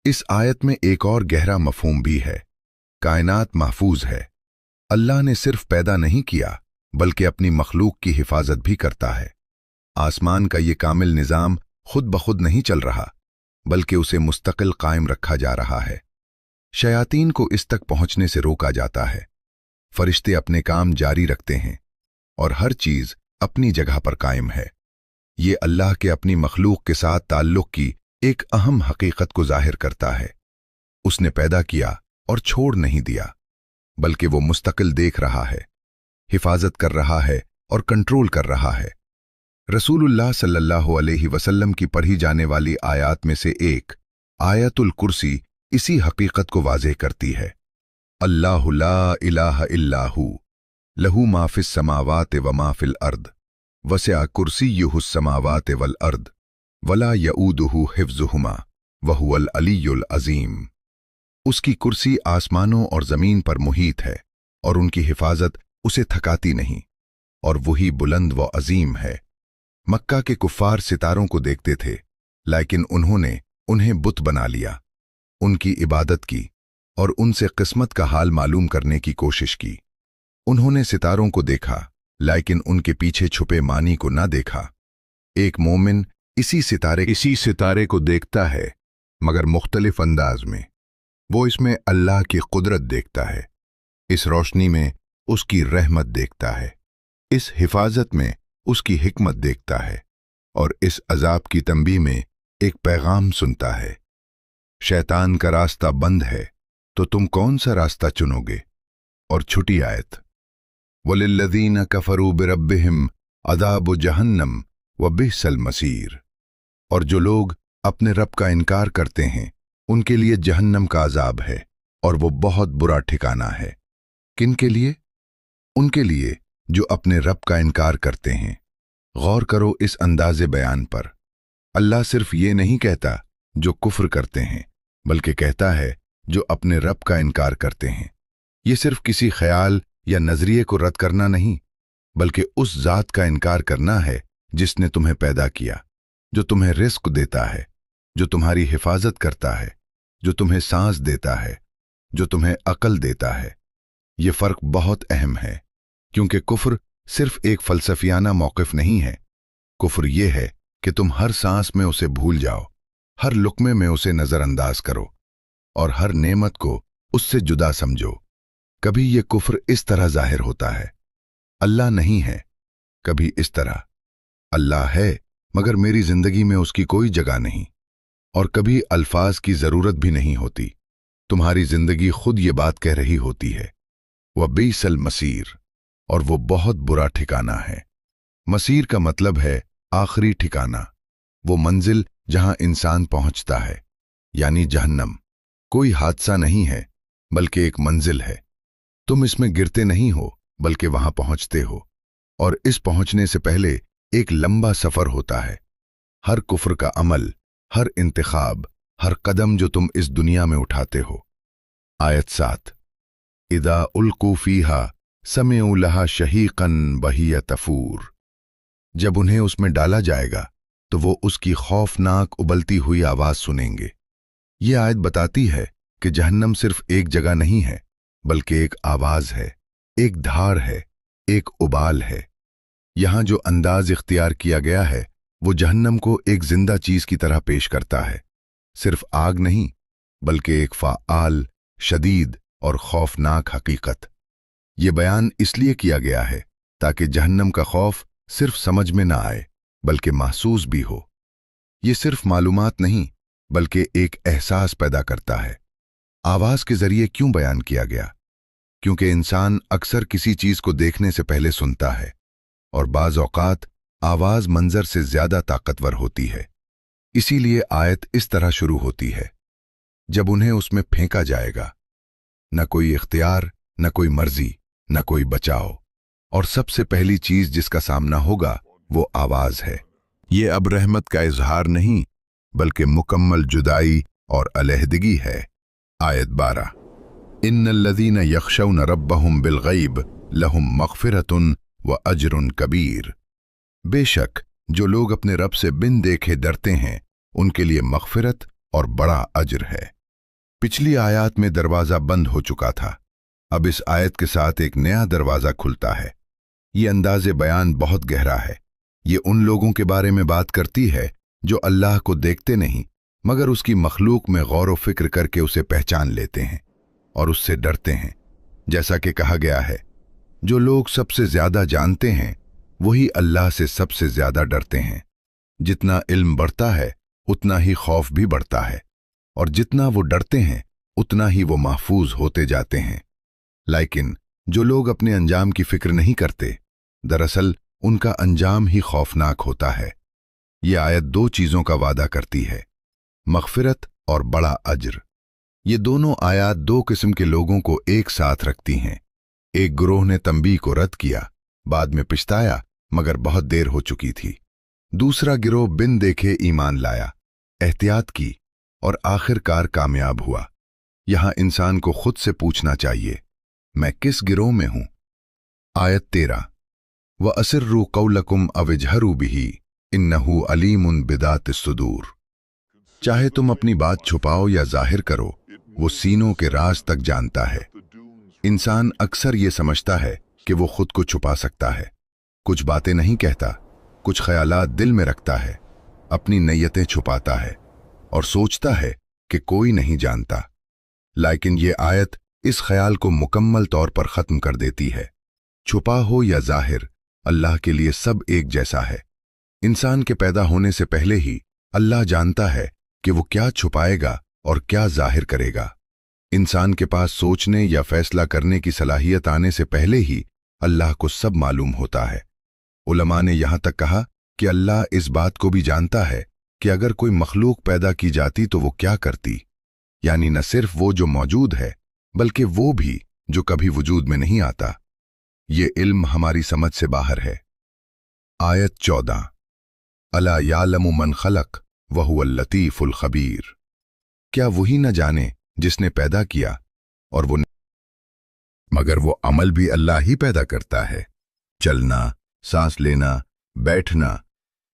[SPEAKER 1] इस आयत में एक और गहरा मफहूम भी है। कायनात महफूज है। अल्लाह ने सिर्फ पैदा नहीं किया बल्कि अपनी मखलूक की हिफाजत भी करता है। आसमान का ये कामिल निज़ाम खुद ब खुद नहीं चल रहा, बल्कि उसे मुस्तकिल कायम रखा जा रहा है। शयातीन को इस तक पहुंचने से रोका जाता है। फरिश्ते अपने काम जारी रखते हैं और हर चीज अपनी जगह पर कायम है। ये अल्लाह के अपनी मखलूक के साथ ताल्लुक की एक अहम हकीकत को जाहिर करता है। उसने पैदा किया और छोड़ नहीं दिया, बल्कि वो मुस्तकिल देख रहा है, हिफाजत कर रहा है और कंट्रोल कर रहा है। रसूलुल्लाह सल्लल्लाहु अलैहि वसल्लम की पढ़ी जाने वाली आयात में से एक आयतुल कुर्सी इसी हकीकत को वाज़ेह करती है। अल्लाहु ला इलाहा इल्लाहु लहू मा फिस समावाति व मा फिल अर्द वसिअ कुर्सियुहुस समावाति वल अर्द वला यऊदुहु हिफ्ज़ुहुमा व हुवल अलियुल अज़ीम। उसकी कुर्सी आसमानों और जमीन पर मुहीत है और उनकी हिफाजत उसे थकाती नहीं। اور वही बुलंद व अजीम है। मक्का के कुफ्फार सितारों को देखते थे, लेकिन उन्होंने उन्हें बुत बना लिया, उनकी इबादत की और उनसे किस्मत का हाल मालूम करने की कोशिश की। उन्होंने सितारों को देखा, लेकिन उनके पीछे छुपे मानी को ना देखा। एक मोमिन इसी सितारे को देखता है, मगर मुख्तलिफ अंदाज में। वो इसमें अल्लाह की कुदरत देखता है, इस रोशनी में उसकी रहमत देखता है, इस हिफाजत में उसकी हिकमत देखता है, और इस अजाब की तंबीह में एक पैगाम सुनता है। शैतान का रास्ता बंद है, तो तुम कौन सा रास्ता चुनोगे? और छुटी आयत, वलिल्लज़ीन कफ़रू बिरब्बिहिम अज़ाबु जहन्नम व बि'सल मसीर। और जो लोग अपने रब का इनकार करते हैं, उनके लिए जहन्नम का अजाब है, और वो बहुत बुरा ठिकाना है। किन के लिए? उनके लिए जो अपने रब का इनकार करते हैं। गौर करो इस अंदाज़े बयान पर। अल्लाह सिर्फ ये नहीं कहता जो कुफ्र करते हैं, बल्कि कहता है जो अपने रब का इनकार करते हैं। ये सिर्फ किसी ख्याल या नजरिए को रद्द करना नहीं, बल्कि उस जात का इनकार करना है जिसने तुम्हें पैदा किया, जो तुम्हें रिस्क देता है, जो तुम्हारी हिफाजत करता है, जो तुम्हें सांस देता है, जो तुम्हें अकल देता है। ये फर्क बहुत अहम है, क्योंकि कुफ्र सिर्फ एक फलसफियाना मौक़िफ़ नहीं है। कुफ्र ये है कि तुम हर सांस में उसे भूल जाओ, हर लुक्मे में उसे नज़रअंदाज करो और हर नेमत को उससे जुदा समझो। कभी ये कुफ्र इस तरह जाहिर होता है, अल्लाह नहीं है, कभी इस तरह, अल्लाह है मगर मेरी जिंदगी में उसकी कोई जगह नहीं, और कभी अल्फाज की जरूरत भी नहीं होती, तुम्हारी जिंदगी खुद ये बात कह रही होती है। वह बि'सल मसीर, और वो बहुत बुरा ठिकाना है। मसीर का मतलब है आखिरी ठिकाना, वो मंजिल जहां इंसान पहुंचता है, यानी जहन्नम। कोई हादसा नहीं है, बल्कि एक मंजिल है। तुम इसमें गिरते नहीं हो, बल्कि वहां पहुंचते हो, और इस पहुंचने से पहले एक लंबा सफर होता है। हर कुफ्र का अमल, हर इंतखाब, हर कदम जो तुम इस दुनिया में उठाते हो। आयत 7, इदा उल्कू फीहा समिउ लहा शहीकन बहिया तफूर। जब उन्हें उसमें डाला जाएगा तो वो उसकी खौफनाक उबलती हुई आवाज सुनेंगे। ये आयत बताती है कि जहन्नम सिर्फ एक जगह नहीं है, बल्कि एक आवाज है, एक धार है, एक उबाल है। यहां जो अंदाज इख्तियार किया गया है वो जहन्नम को एक जिंदा चीज की तरह पेश करता है, सिर्फ आग नहीं, बल्कि एक फ़आल, शदीद और खौफनाक हकीकत। ये बयान इसलिए किया गया है ताकि जहन्नम का खौफ सिर्फ समझ में ना आए, बल्कि महसूस भी हो। ये सिर्फ मालूमात नहीं, बल्कि एक एहसास पैदा करता है। आवाज के जरिए क्यों बयान किया गया? क्योंकि इंसान अक्सर किसी चीज को देखने से पहले सुनता है, और बाज़ औक़ात आवाज मंजर से ज्यादा ताकतवर होती है। इसीलिए आयत इस तरह शुरू होती है, जब उन्हें उसमें फेंका जाएगा, न कोई इख्तियार, न कोई मर्जी, न कोई बचाव, और सबसे पहली चीज जिसका सामना होगा वो आवाज है। ये अब रहमत का इजहार नहीं, बल्कि मुकम्मल जुदाई और अलहदगी है। आयत 12, इन्नल्लज़ीन यख़शौन रब्बहुम बिलग़ैब लहुम मग़फ़िरतुन व अज्रुन कबीर। बेशक जो लोग अपने रब से बिन देखे डरते हैं, उनके लिए मग़फ़िरत और बड़ा अज्र है। पिछली आयत में दरवाज़ा बंद हो चुका था, अब इस आयत के साथ एक नया दरवाज़ा खुलता है। ये अंदाज़े बयान बहुत गहरा है। ये उन लोगों के बारे में बात करती है जो अल्लाह को देखते नहीं, मगर उसकी मखलूक में गौर व फिक्र करके उसे पहचान लेते हैं और उससे डरते हैं। जैसा कि कहा गया है, जो लोग सबसे ज्यादा जानते हैं वही अल्लाह से सबसे ज्यादा डरते हैं। जितना इल्म बढ़ता है उतना ही खौफ भी बढ़ता है, और जितना वो डरते हैं उतना ही वो महफूज होते जाते हैं। लेकिन जो लोग अपने अंजाम की फिक्र नहीं करते, दरअसल उनका अंजाम ही खौफनाक होता है। ये आयत दो चीजों का वादा करती है, मग़फ़िरत और बड़ा अज्र। ये दोनों आयत दो किस्म के लोगों को एक साथ रखती हैं। एक गिरोह ने तंबीह को रद्द किया, बाद में पछताया, मगर बहुत देर हो चुकी थी। दूसरा गिरोह बिन देखे ईमान लाया, एहतियात की और आखिरकार कामयाब हुआ। यहां इंसान को खुद से पूछना चाहिए, मैं किस गिरोह में हूं? आयत 13, वअसिर्रू कौलकुम अविजहरू बिही इन्नहु अलीमुन बिदात सुदूर। चाहे तुम अपनी बात छुपाओ या जाहिर करो, वो सीनों के राज तक जानता है। इंसान अक्सर ये समझता है कि वो खुद को छुपा सकता है, कुछ बातें नहीं कहता, कुछ ख्यालात दिल में रखता है, अपनी नीयतें छुपाता है और सोचता है कि कोई नहीं जानता। लेकिन ये आयत इस ख्याल को मुकम्मल तौर पर ख़त्म कर देती है। छुपा हो या जाहिर, अल्लाह के लिए सब एक जैसा है। इंसान के पैदा होने से पहले ही अल्लाह जानता है कि वो क्या छुपाएगा और क्या जाहिर करेगा। इंसान के पास सोचने या फैसला करने की सलाहियत आने से पहले ही अल्लाह को सब मालूम होता है। उलमा ने यहाँ तक कहा कि अल्लाह इस बात को भी जानता है कि अगर कोई मखलूक पैदा की जाती तो वो क्या करती, यानी न सिर्फ वो जो मौजूद है बल्कि वो भी जो कभी वजूद में नहीं आता। ये इल्म हमारी समझ से बाहर है। आयत 14, अला यालमु मन खलक वहुवल लतीफुल खबीर। क्या वही न जाने जिसने पैदा किया और वो मगर वो अमल भी अल्लाह ही पैदा करता है। चलना, सांस लेना, बैठना,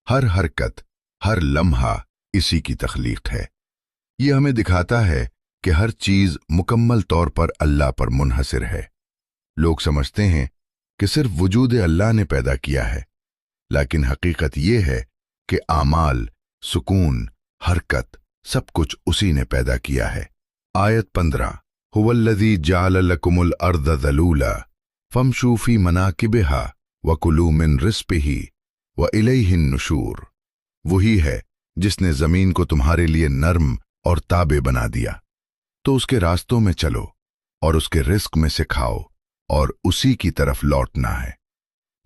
[SPEAKER 1] हर हरकत, हर लम्हा इसी की तख्लीक है। ये हमें दिखाता है कि हर चीज मुकम्मल तौर पर अल्लाह पर मुनहसिर है। लोग समझते हैं कि सिर्फ वजूद अल्लाह ने पैदा किया है, लेकिन हकीकत ये है कि आमाल, सुकून, हरकत सब कुछ उसी ने पैदा किया है। आयत 15, हुवल्लज़ी जअल लकुमुल अर्द ज़लूला फमशू फी मनाकिबिहा वकुलू मिन रिज़्क़िही व इलैहिन नुशूर। वही है जिसने जमीन को तुम्हारे लिए नर्म और ताबे बना दिया, तो उसके रास्तों में चलो और उसके रिस्क में से खाओ और उसी की तरफ लौटना है।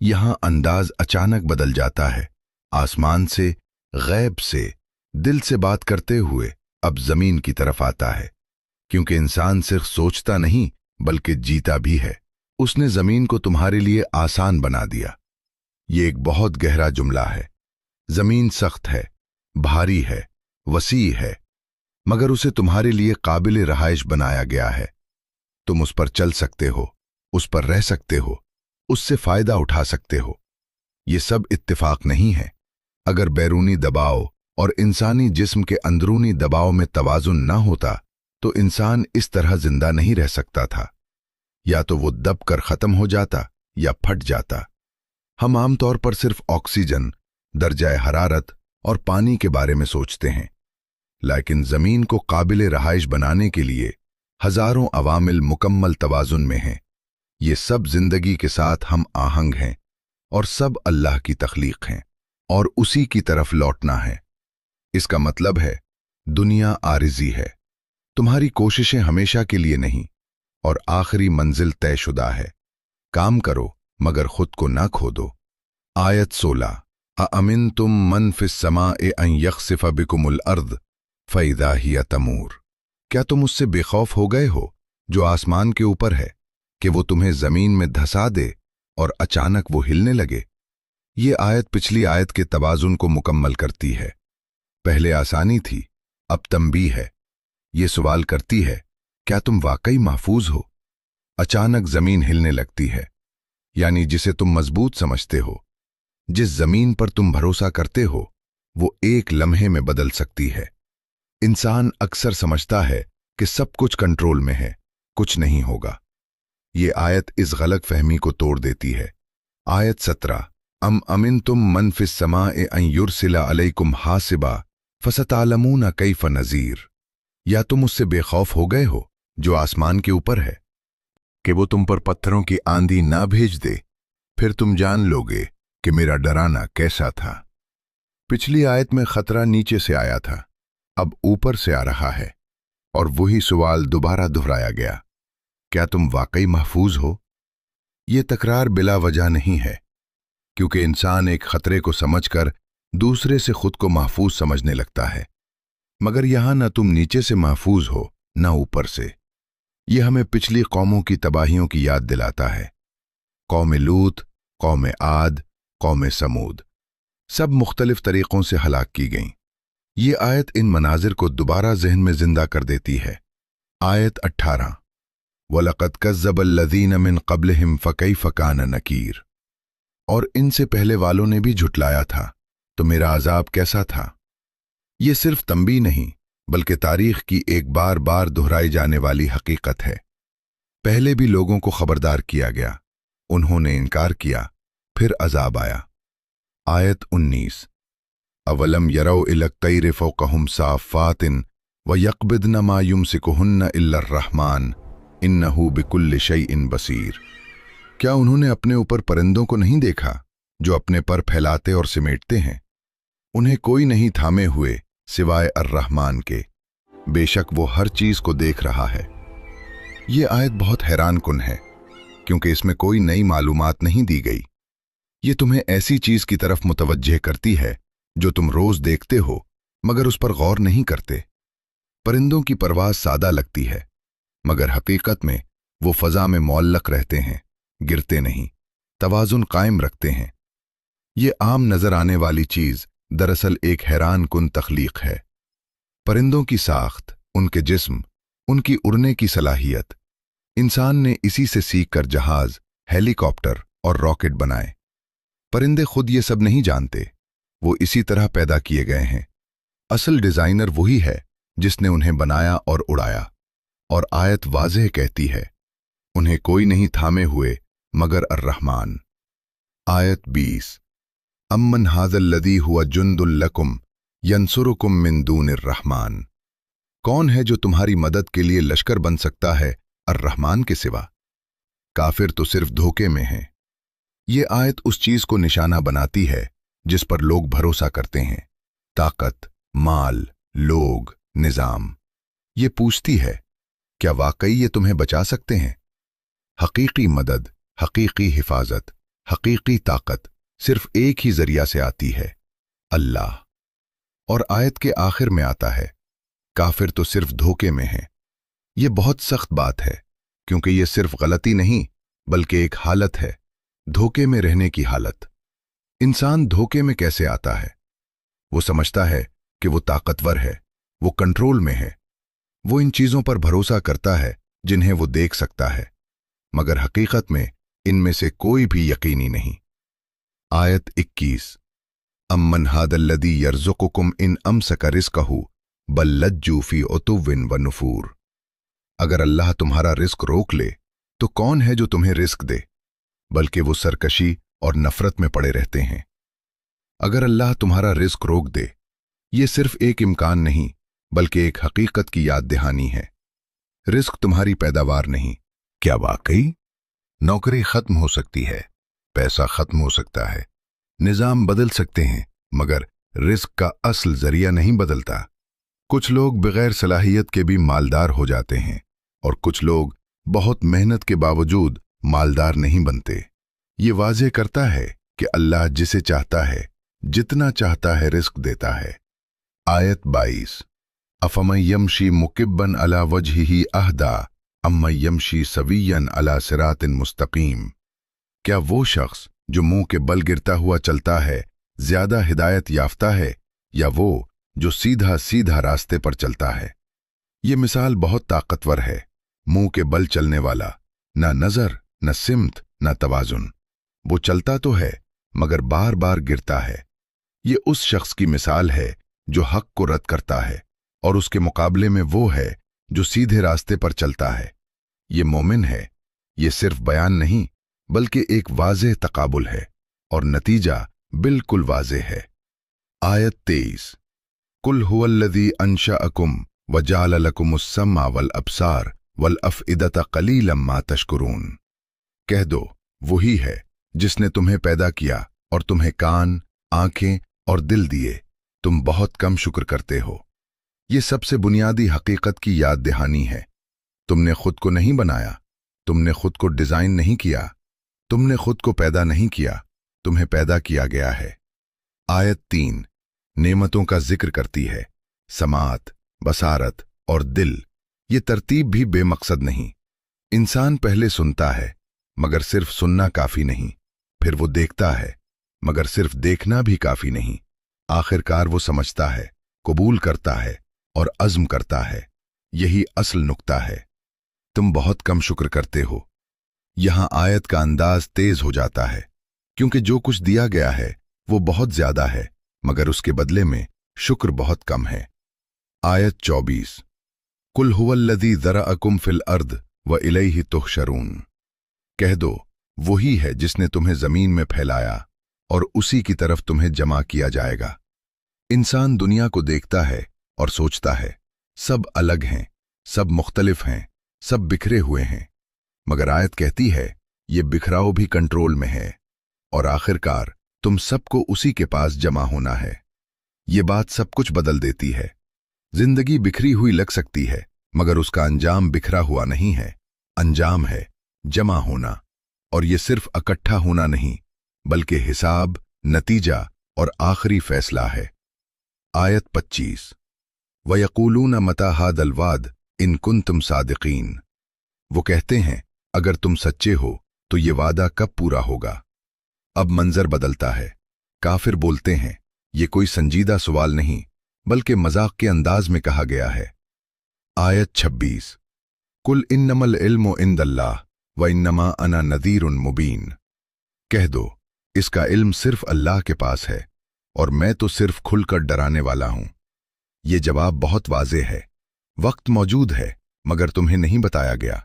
[SPEAKER 1] यहां अंदाज अचानक बदल जाता है। आसमान से, गैब से, दिल से बात करते हुए अब जमीन की तरफ आता है, क्योंकि इंसान सिर्फ सोचता नहीं बल्कि जीता भी है। उसने जमीन को तुम्हारे लिए आसान बना दिया। ये एक बहुत गहरा जुमला है। जमीन सख्त है, भारी है, वसी है, मगर उसे तुम्हारे लिए काबिल रहाइश बनाया गया है। तुम उस पर चल सकते हो, उस पर रह सकते हो, उससे फायदा उठा सकते हो। ये सब इत्तिफाक नहीं है। अगर बैरूनी दबाव और इंसानी जिस्म के अंदरूनी दबाव में तवाजुन न होता तो इंसान इस तरह जिंदा नहीं रह सकता था। या तो वो दब कर खत्म हो जाता या फट जाता। हम आमतौर पर सिर्फ ऑक्सीजन, दर्जाए हरारत और पानी के बारे में सोचते हैं, लेकिन जमीन को काबिल रहाइश बनाने के लिए हजारों अवामिल मुकम्मल तवाजुन में हैं। ये सब जिंदगी के साथ हम आहंग हैं और सब अल्लाह की तख्लीक हैं और उसी की तरफ लौटना है। इसका मतलब है दुनिया आरिजी है, तुम्हारी कोशिशें हमेशा के लिए नहीं, और आखिरी मंजिल तयशुदा है। काम करो मगर खुद को ना खो दो। आयत 16, अअमिनतुम मन फिस समाए अन यख्सिफ बिकुमुल अर्द फइज़ा हिय तमूर। क्या तुम उससे बेखौफ हो गए हो जो आसमान के ऊपर है कि वो तुम्हें जमीन में धंसा दे और अचानक वो हिलने लगे। ये आयत पिछली आयत के तवाजुन को मुकम्मल करती है। पहले आसानी थी, अब तंबीह है। ये सवाल करती है, क्या तुम वाकई महफूज हो? अचानक जमीन हिलने लगती है, यानी जिसे तुम मजबूत समझते हो, जिस जमीन पर तुम भरोसा करते हो, वो एक लम्हे में बदल सकती है। इंसान अक्सर समझता है कि सब कुछ कंट्रोल में है, कुछ नहीं होगा। ये आयत इस गलत फहमी को तोड़ देती है। आयत 17, अम अमिनतुम मन फिस समाए अन युरसिला अलैकुम हासिबा फसतालमूना कैफ नज़ीर। या तुम उससे बेखौफ हो गए हो जो आसमान के ऊपर है कि वो तुम पर पत्थरों की आंधी ना भेज दे, फिर तुम जान लोगे कि मेरा डराना कैसा था। पिछली आयत में खतरा नीचे से आया था, अब ऊपर से आ रहा है, और वही सवाल दोबारा दोहराया गया, क्या तुम वाकई महफूज हो? ये तकरार बिला वजह नहीं है, क्योंकि इंसान एक खतरे को समझकर दूसरे से खुद को महफूज समझने लगता है। मगर यहां न तुम नीचे से महफूज हो न ऊपर से। यह हमें पिछली कौमों की तबाहियों की याद दिलाता है। कौम लूत, कौम आद, कौम समूद, सब मुख्तलिफ तरीकों से हलाक की गईं। ये आयत इन मनाजिर को दोबारा जहन में जिंदा कर देती है। आयत 18, वलक़द कज़्ज़बल लज़ीन मिन क़ब्लिहिम फ़कैफ़ कान नकीर। और इनसे पहले वालों ने भी झुटलाया था, तो मेरा अजाब कैसा था। ये सिर्फ तंबीह नहीं बल्कि तारीख की एक बार बार दोहराई जाने वाली हकीकत है। पहले भी लोगों को खबरदार किया गया, उन्होंने इनकार किया, फिर अजाब आया। आयत 19, अवलम यरौ इलक तैर फौकहुम साफ़ातिन व यक़बिदन मा युमसिकुहुन्न इल्ला अर्रहमान इन्नहु बिकुल्लि शैइन बसीर। क्या उन्होंने अपने ऊपर परिंदों को नहीं देखा जो अपने पर फैलाते और सिमेटते हैं? उन्हें कोई नहीं थामे हुए सिवाय अर्रहमान के, बेशक वो हर चीज को देख रहा है। ये आयत बहुत हैरान कुन है क्योंकि इसमें कोई नई मालूमात नहीं दी गई। ये तुम्हें ऐसी चीज की तरफ मुतवज्जह करती है जो तुम रोज देखते हो मगर उस पर गौर नहीं करते। परिंदों की परवाज़ सादा लगती है मगर हकीकत में वो फजा में मुअल्लक रहते हैं, गिरते नहीं, तवाजुन कायम रखते हैं। ये आम नजर आने वाली चीज दरअसल एक हैरान कुन तख्लीक है। परिंदों की साख्त, उनके जिस्म, उनकी उड़ने की सलाहियत, इंसान ने इसी से सीख कर जहाज, हेलीकॉप्टर और रॉकेट बनाए। परिंदे खुद ये सब नहीं जानते, वो इसी तरह पैदा किए गए हैं। असल डिजाइनर वही है जिसने उन्हें बनाया और उड़ाया। और आयत वाज़ेह कहती है, उन्हें कोई नहीं थामे हुए मगर अर्रहमान। आयत 20, अम्मन हाज़ल लदी हुआ जुंदुल लकुम यंसुरुकुम मिन दूनिर रहमान। कौन है जो तुम्हारी मदद के लिए लश्कर बन सकता है अर्रहमान के सिवा? काफिर तो सिर्फ धोखे में हैं। ये आयत उस चीज को निशाना बनाती है जिस पर लोग भरोसा करते हैं, ताकत, माल, लोग, निजाम। ये पूछती है, क्या वाकई ये तुम्हें बचा सकते हैं? हकीकी मदद, हकीकी हिफाजत, हकीकी ताकत सिर्फ एक ही जरिया से आती है, अल्लाह। और आयत के आखिर में आता है, काफिर तो सिर्फ धोखे में हैं। यह बहुत सख्त बात है क्योंकि यह सिर्फ गलती नहीं बल्कि एक हालत है, धोखे में रहने की हालत। इंसान धोखे में कैसे आता है? वो समझता है कि वो ताकतवर है, वो कंट्रोल में है, वो इन चीजों पर भरोसा करता है जिन्हें वो देख सकता है, मगर हकीकत में इनमें से कोई भी यकीनी नहीं। आयत 21, अम्मन हादल्लदी यर्ज़ुकुकुम इन अमसका रिज़्क़हु बल लज्जू फ़ी उतुव्विन व नुफूर। अगर अल्लाह तुम्हारा रिस्क रोक ले तो कौन है जो तुम्हें रिस्क दे, बल्कि वो सरकशी और नफरत में पड़े रहते हैं। अगर अल्लाह तुम्हारा रिस्क रोक दे, ये सिर्फ एक इम्कान नहीं बल्कि एक हकीकत की याद दहानी है। रिस्क तुम्हारी पैदावार नहीं। क्या वाकई? नौकरी खत्म हो सकती है, पैसा खत्म हो सकता है, निजाम बदल सकते हैं, मगर रिस्क का असल जरिया नहीं बदलता। कुछ लोग बगैर सलाहियत के भी मालदार हो जाते हैं और कुछ लोग बहुत मेहनत के बावजूद मालदार नहीं बनते। ये वाज़ेह करता है कि अल्लाह जिसे चाहता है, जितना चाहता है रिस्क देता है। आयत 22, अफमन यमशी मुकिब्बन अला वजहिही अहदा अम्मन यमशी सवियन अला सिरातिन मुस्तकीम। क्या वो शख्स जो मुंह के बल गिरता हुआ चलता है ज्यादा हिदायत याफ्ता है या वो जो सीधा सीधा रास्ते पर चलता है? ये मिसाल बहुत ताकतवर है। मुंह के बल चलने वाला, न नजर, न सिमत, न तवाजुन। वो चलता तो है मगर बार बार गिरता है। ये उस शख्स की मिसाल है जो हक को रद्द करता है और उसके मुकाबले में वो है जो सीधे रास्ते पर चलता है। ये मोमिन है। ये सिर्फ बयान नहीं बल्कि एक वाज़ेह तकाबुल है और नतीजा बिल्कुल वाज़ेह है। आयत 23, कुल हुवल्लज़ी अंशअकुम व जअल लकुमुस्सम्अ वल अब्सार वल अफ़इदत क़लीलन मा तशकुरून। कह दो, वही है जिसने तुम्हें पैदा किया और तुम्हें कान, आंखें और दिल दिए, तुम बहुत कम शुक्र करते हो। ये सबसे बुनियादी हकीकत की याद दहानी है। तुमने खुद को नहीं बनाया, तुमने खुद को डिजाइन नहीं किया, तुमने खुद को पैदा नहीं किया, तुम्हें पैदा किया गया है। आयत 3 नेमतों का जिक्र करती है। समात, बसारत और दिल, ये तरतीब भी बेमकसद नहीं। इंसान पहले सुनता है मगर सिर्फ सुनना काफी नहीं, फिर वो देखता है मगर सिर्फ देखना भी काफी नहीं। आखिरकार वो समझता है, कबूल करता है और अज़्म करता है। यही असल नुक्ता है। तुम बहुत कम शुक्र करते हो। यहां आयत का अंदाज तेज हो जाता है। क्योंकि जो कुछ दिया गया है वो बहुत ज्यादा है, मगर उसके बदले में शुक्र बहुत कम है। आयत 24। कुल हुवल्लज़ी ज़रअकुम फिल अर्द व इलैहि तुहशरून। कह दो, वही है जिसने तुम्हें जमीन में फैलाया और उसी की तरफ तुम्हें जमा किया जाएगा। इंसान दुनिया को देखता है और सोचता है सब अलग हैं, सब मुख्तलिफ हैं, सब बिखरे हुए हैं, मगर आयत कहती है ये बिखराव भी कंट्रोल में है और आखिरकार तुम सबको उसी के पास जमा होना है। ये बात सब कुछ बदल देती है। जिंदगी बिखरी हुई लग सकती है, मगर उसका अंजाम बिखरा हुआ नहीं है, अंजाम है जमा होना। और ये सिर्फ इकट्ठा होना नहीं, बल्कि हिसाब, नतीजा और आखिरी फैसला है। आयत 25। वयक़ूलून मता हादल वाद इन कुंतुम सादिकीन। वो कहते हैं अगर तुम सच्चे हो तो ये वादा कब पूरा होगा। अब मंजर बदलता है। काफिर बोलते हैं ये कोई संजीदा सवाल नहीं, बल्कि मजाक के अंदाज में कहा गया है। आयत 26। कुल इन्नमल इल्मु इंदल्लाह व इन्नमा अना नज़ीरुन मुबीन। कह दो, इसका इल्म सिर्फ अल्लाह के पास है और मैं तो सिर्फ खुलकर डराने वाला हूं। ये जवाब बहुत वाज़ेह है। वक्त मौजूद है, मगर तुम्हें नहीं बताया गया।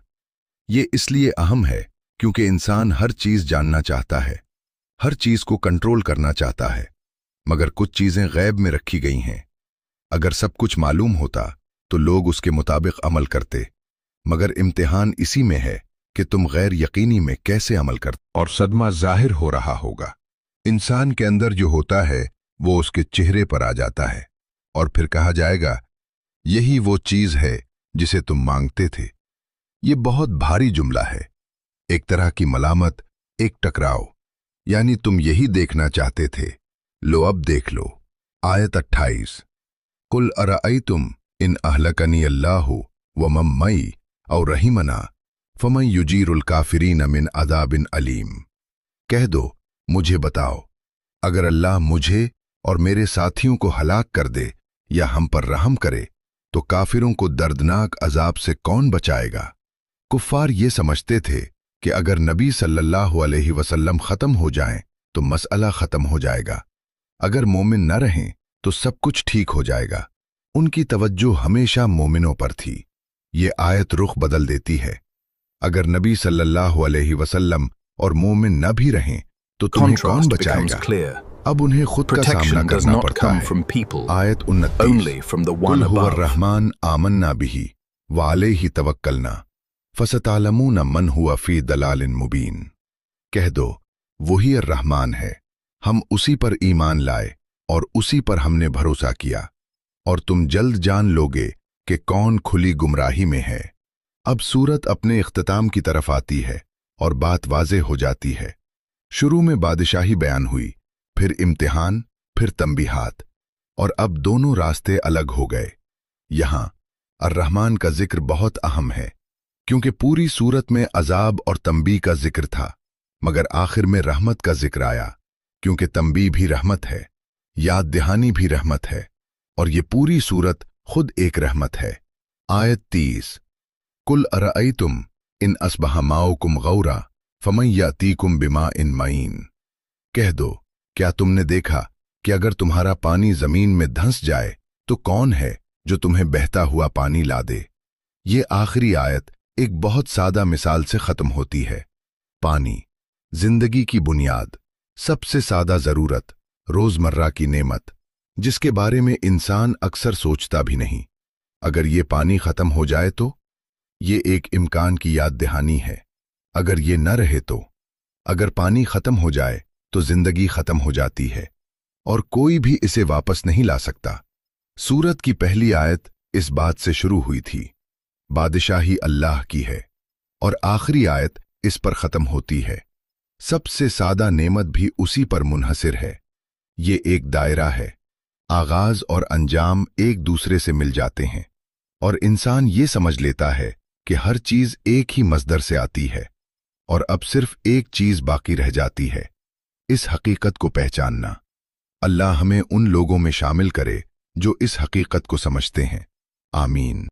[SPEAKER 1] ये इसलिए अहम है क्योंकि इंसान हर चीज जानना चाहता है, हर चीज को कंट्रोल करना चाहता है, मगर कुछ चीजें गैब में रखी गई हैं। अगर सब कुछ मालूम होता तो लोग उसके मुताबिक अमल करते, मगर इम्तिहान इसी में है कि तुम गैर यकीनी में कैसे अमल करते। और सदमा जाहिर हो रहा होगा। इंसान के अंदर जो होता है वो उसके चेहरे पर आ जाता है और फिर कहा जाएगा यही वो चीज है जिसे तुम मांगते थे। ये बहुत भारी जुमला है, एक तरह की मलामत, एक टकराव, यानी तुम यही देखना चाहते थे, लो अब देख लो। आयत 28। कुल अरअयतुम इन अहलकनी अल्लाहु व मम्मई और रहीमना फमन युजीरुल काफिरीन मिन अदाबिन अलीम। कह दो, मुझे बताओ, अगर अल्लाह मुझे और मेरे साथियों को हलाक कर दे या हम पर रहम करे तो काफिरों को दर्दनाक अजाब से कौन बचाएगा। कुफ्फार ये समझते थे कि अगर नबी सल्लल्लाहु अलैहि वसल्लम खत्म हो जाएं तो मसला खत्म हो जाएगा, अगर मोमिन न रहें तो सब कुछ ठीक हो जाएगा। उनकी तवज्जो हमेशा मोमिनों पर थी। ये आयत रुख बदल देती है। अगर नबी सल्लल्लाहु अलैहि वसल्लम और मोमिन न भी रहें तो तुम्हें कौन बचाएगा। अब उन्हें खुद का सामना करना पड़ता है। आयत 29। कुल हुवर्रहमान आमन्ना बिही व अलैहि तवक्कलना फसतालमून मन हुआ फी दलालिन मुबीन। कह दो, वही अर्रहमान है, हम उसी पर ईमान लाए और उसी पर हमने भरोसा किया, और तुम जल्द जान लोगे कि कौन खुली गुमराही में है। अब सूरत अपने इख्तिताम की तरफ आती है और बात वाज़ेह हो जाती है। शुरू में बादशाही बयान हुई, फिर इम्तिहान, फिर तंबीहात, और अब दोनों रास्ते अलग हो गए। यहां अर्रहमान का जिक्र बहुत अहम है, क्योंकि पूरी सूरत में अजाब और तंबी का जिक्र था, मगर आखिर में रहमत का जिक्र आया, क्योंकि तंबी भी रहमत है, याद दहानी भी रहमत है, और ये पूरी सूरत खुद एक रहमत है। आयत 30। कुल अरअयतुम इन अस्बह माउकुम गौरा फमन यातीकुम बिमा इन मईन। कह दो, क्या तुमने देखा कि अगर तुम्हारा पानी जमीन में धंस जाए तो कौन है जो तुम्हें बहता हुआ पानी ला दे। ये आखिरी आयत एक बहुत सादा मिसाल से खत्म होती है। पानी, जिंदगी की बुनियाद, सबसे सादा जरूरत, रोजमर्रा की नेमत, जिसके बारे में इंसान अक्सर सोचता भी नहीं। अगर ये पानी खत्म हो जाए तो ये एक इम्कान की याद दहानी है। अगर ये न रहे तो, अगर पानी खत्म हो जाए तो जिंदगी खत्म हो जाती है और कोई भी इसे वापस नहीं ला सकता। सूरत की पहली आयत इस बात से शुरू हुई थी, बादशाही अल्लाह की है, और आखिरी आयत इस पर खत्म होती है, सबसे सादा नेमत भी उसी पर मुनहसिर है। ये एक दायरा है, आगाज और अंजाम एक दूसरे से मिल जाते हैं, और इंसान ये समझ लेता है कि हर चीज एक ही मस्दर से आती है, और अब सिर्फ एक चीज बाकी रह जाती है, इस हकीकत को पहचानना। अल्लाह हमें उन लोगों में शामिल करे जो इस हकीकत को समझते हैं। आमीन।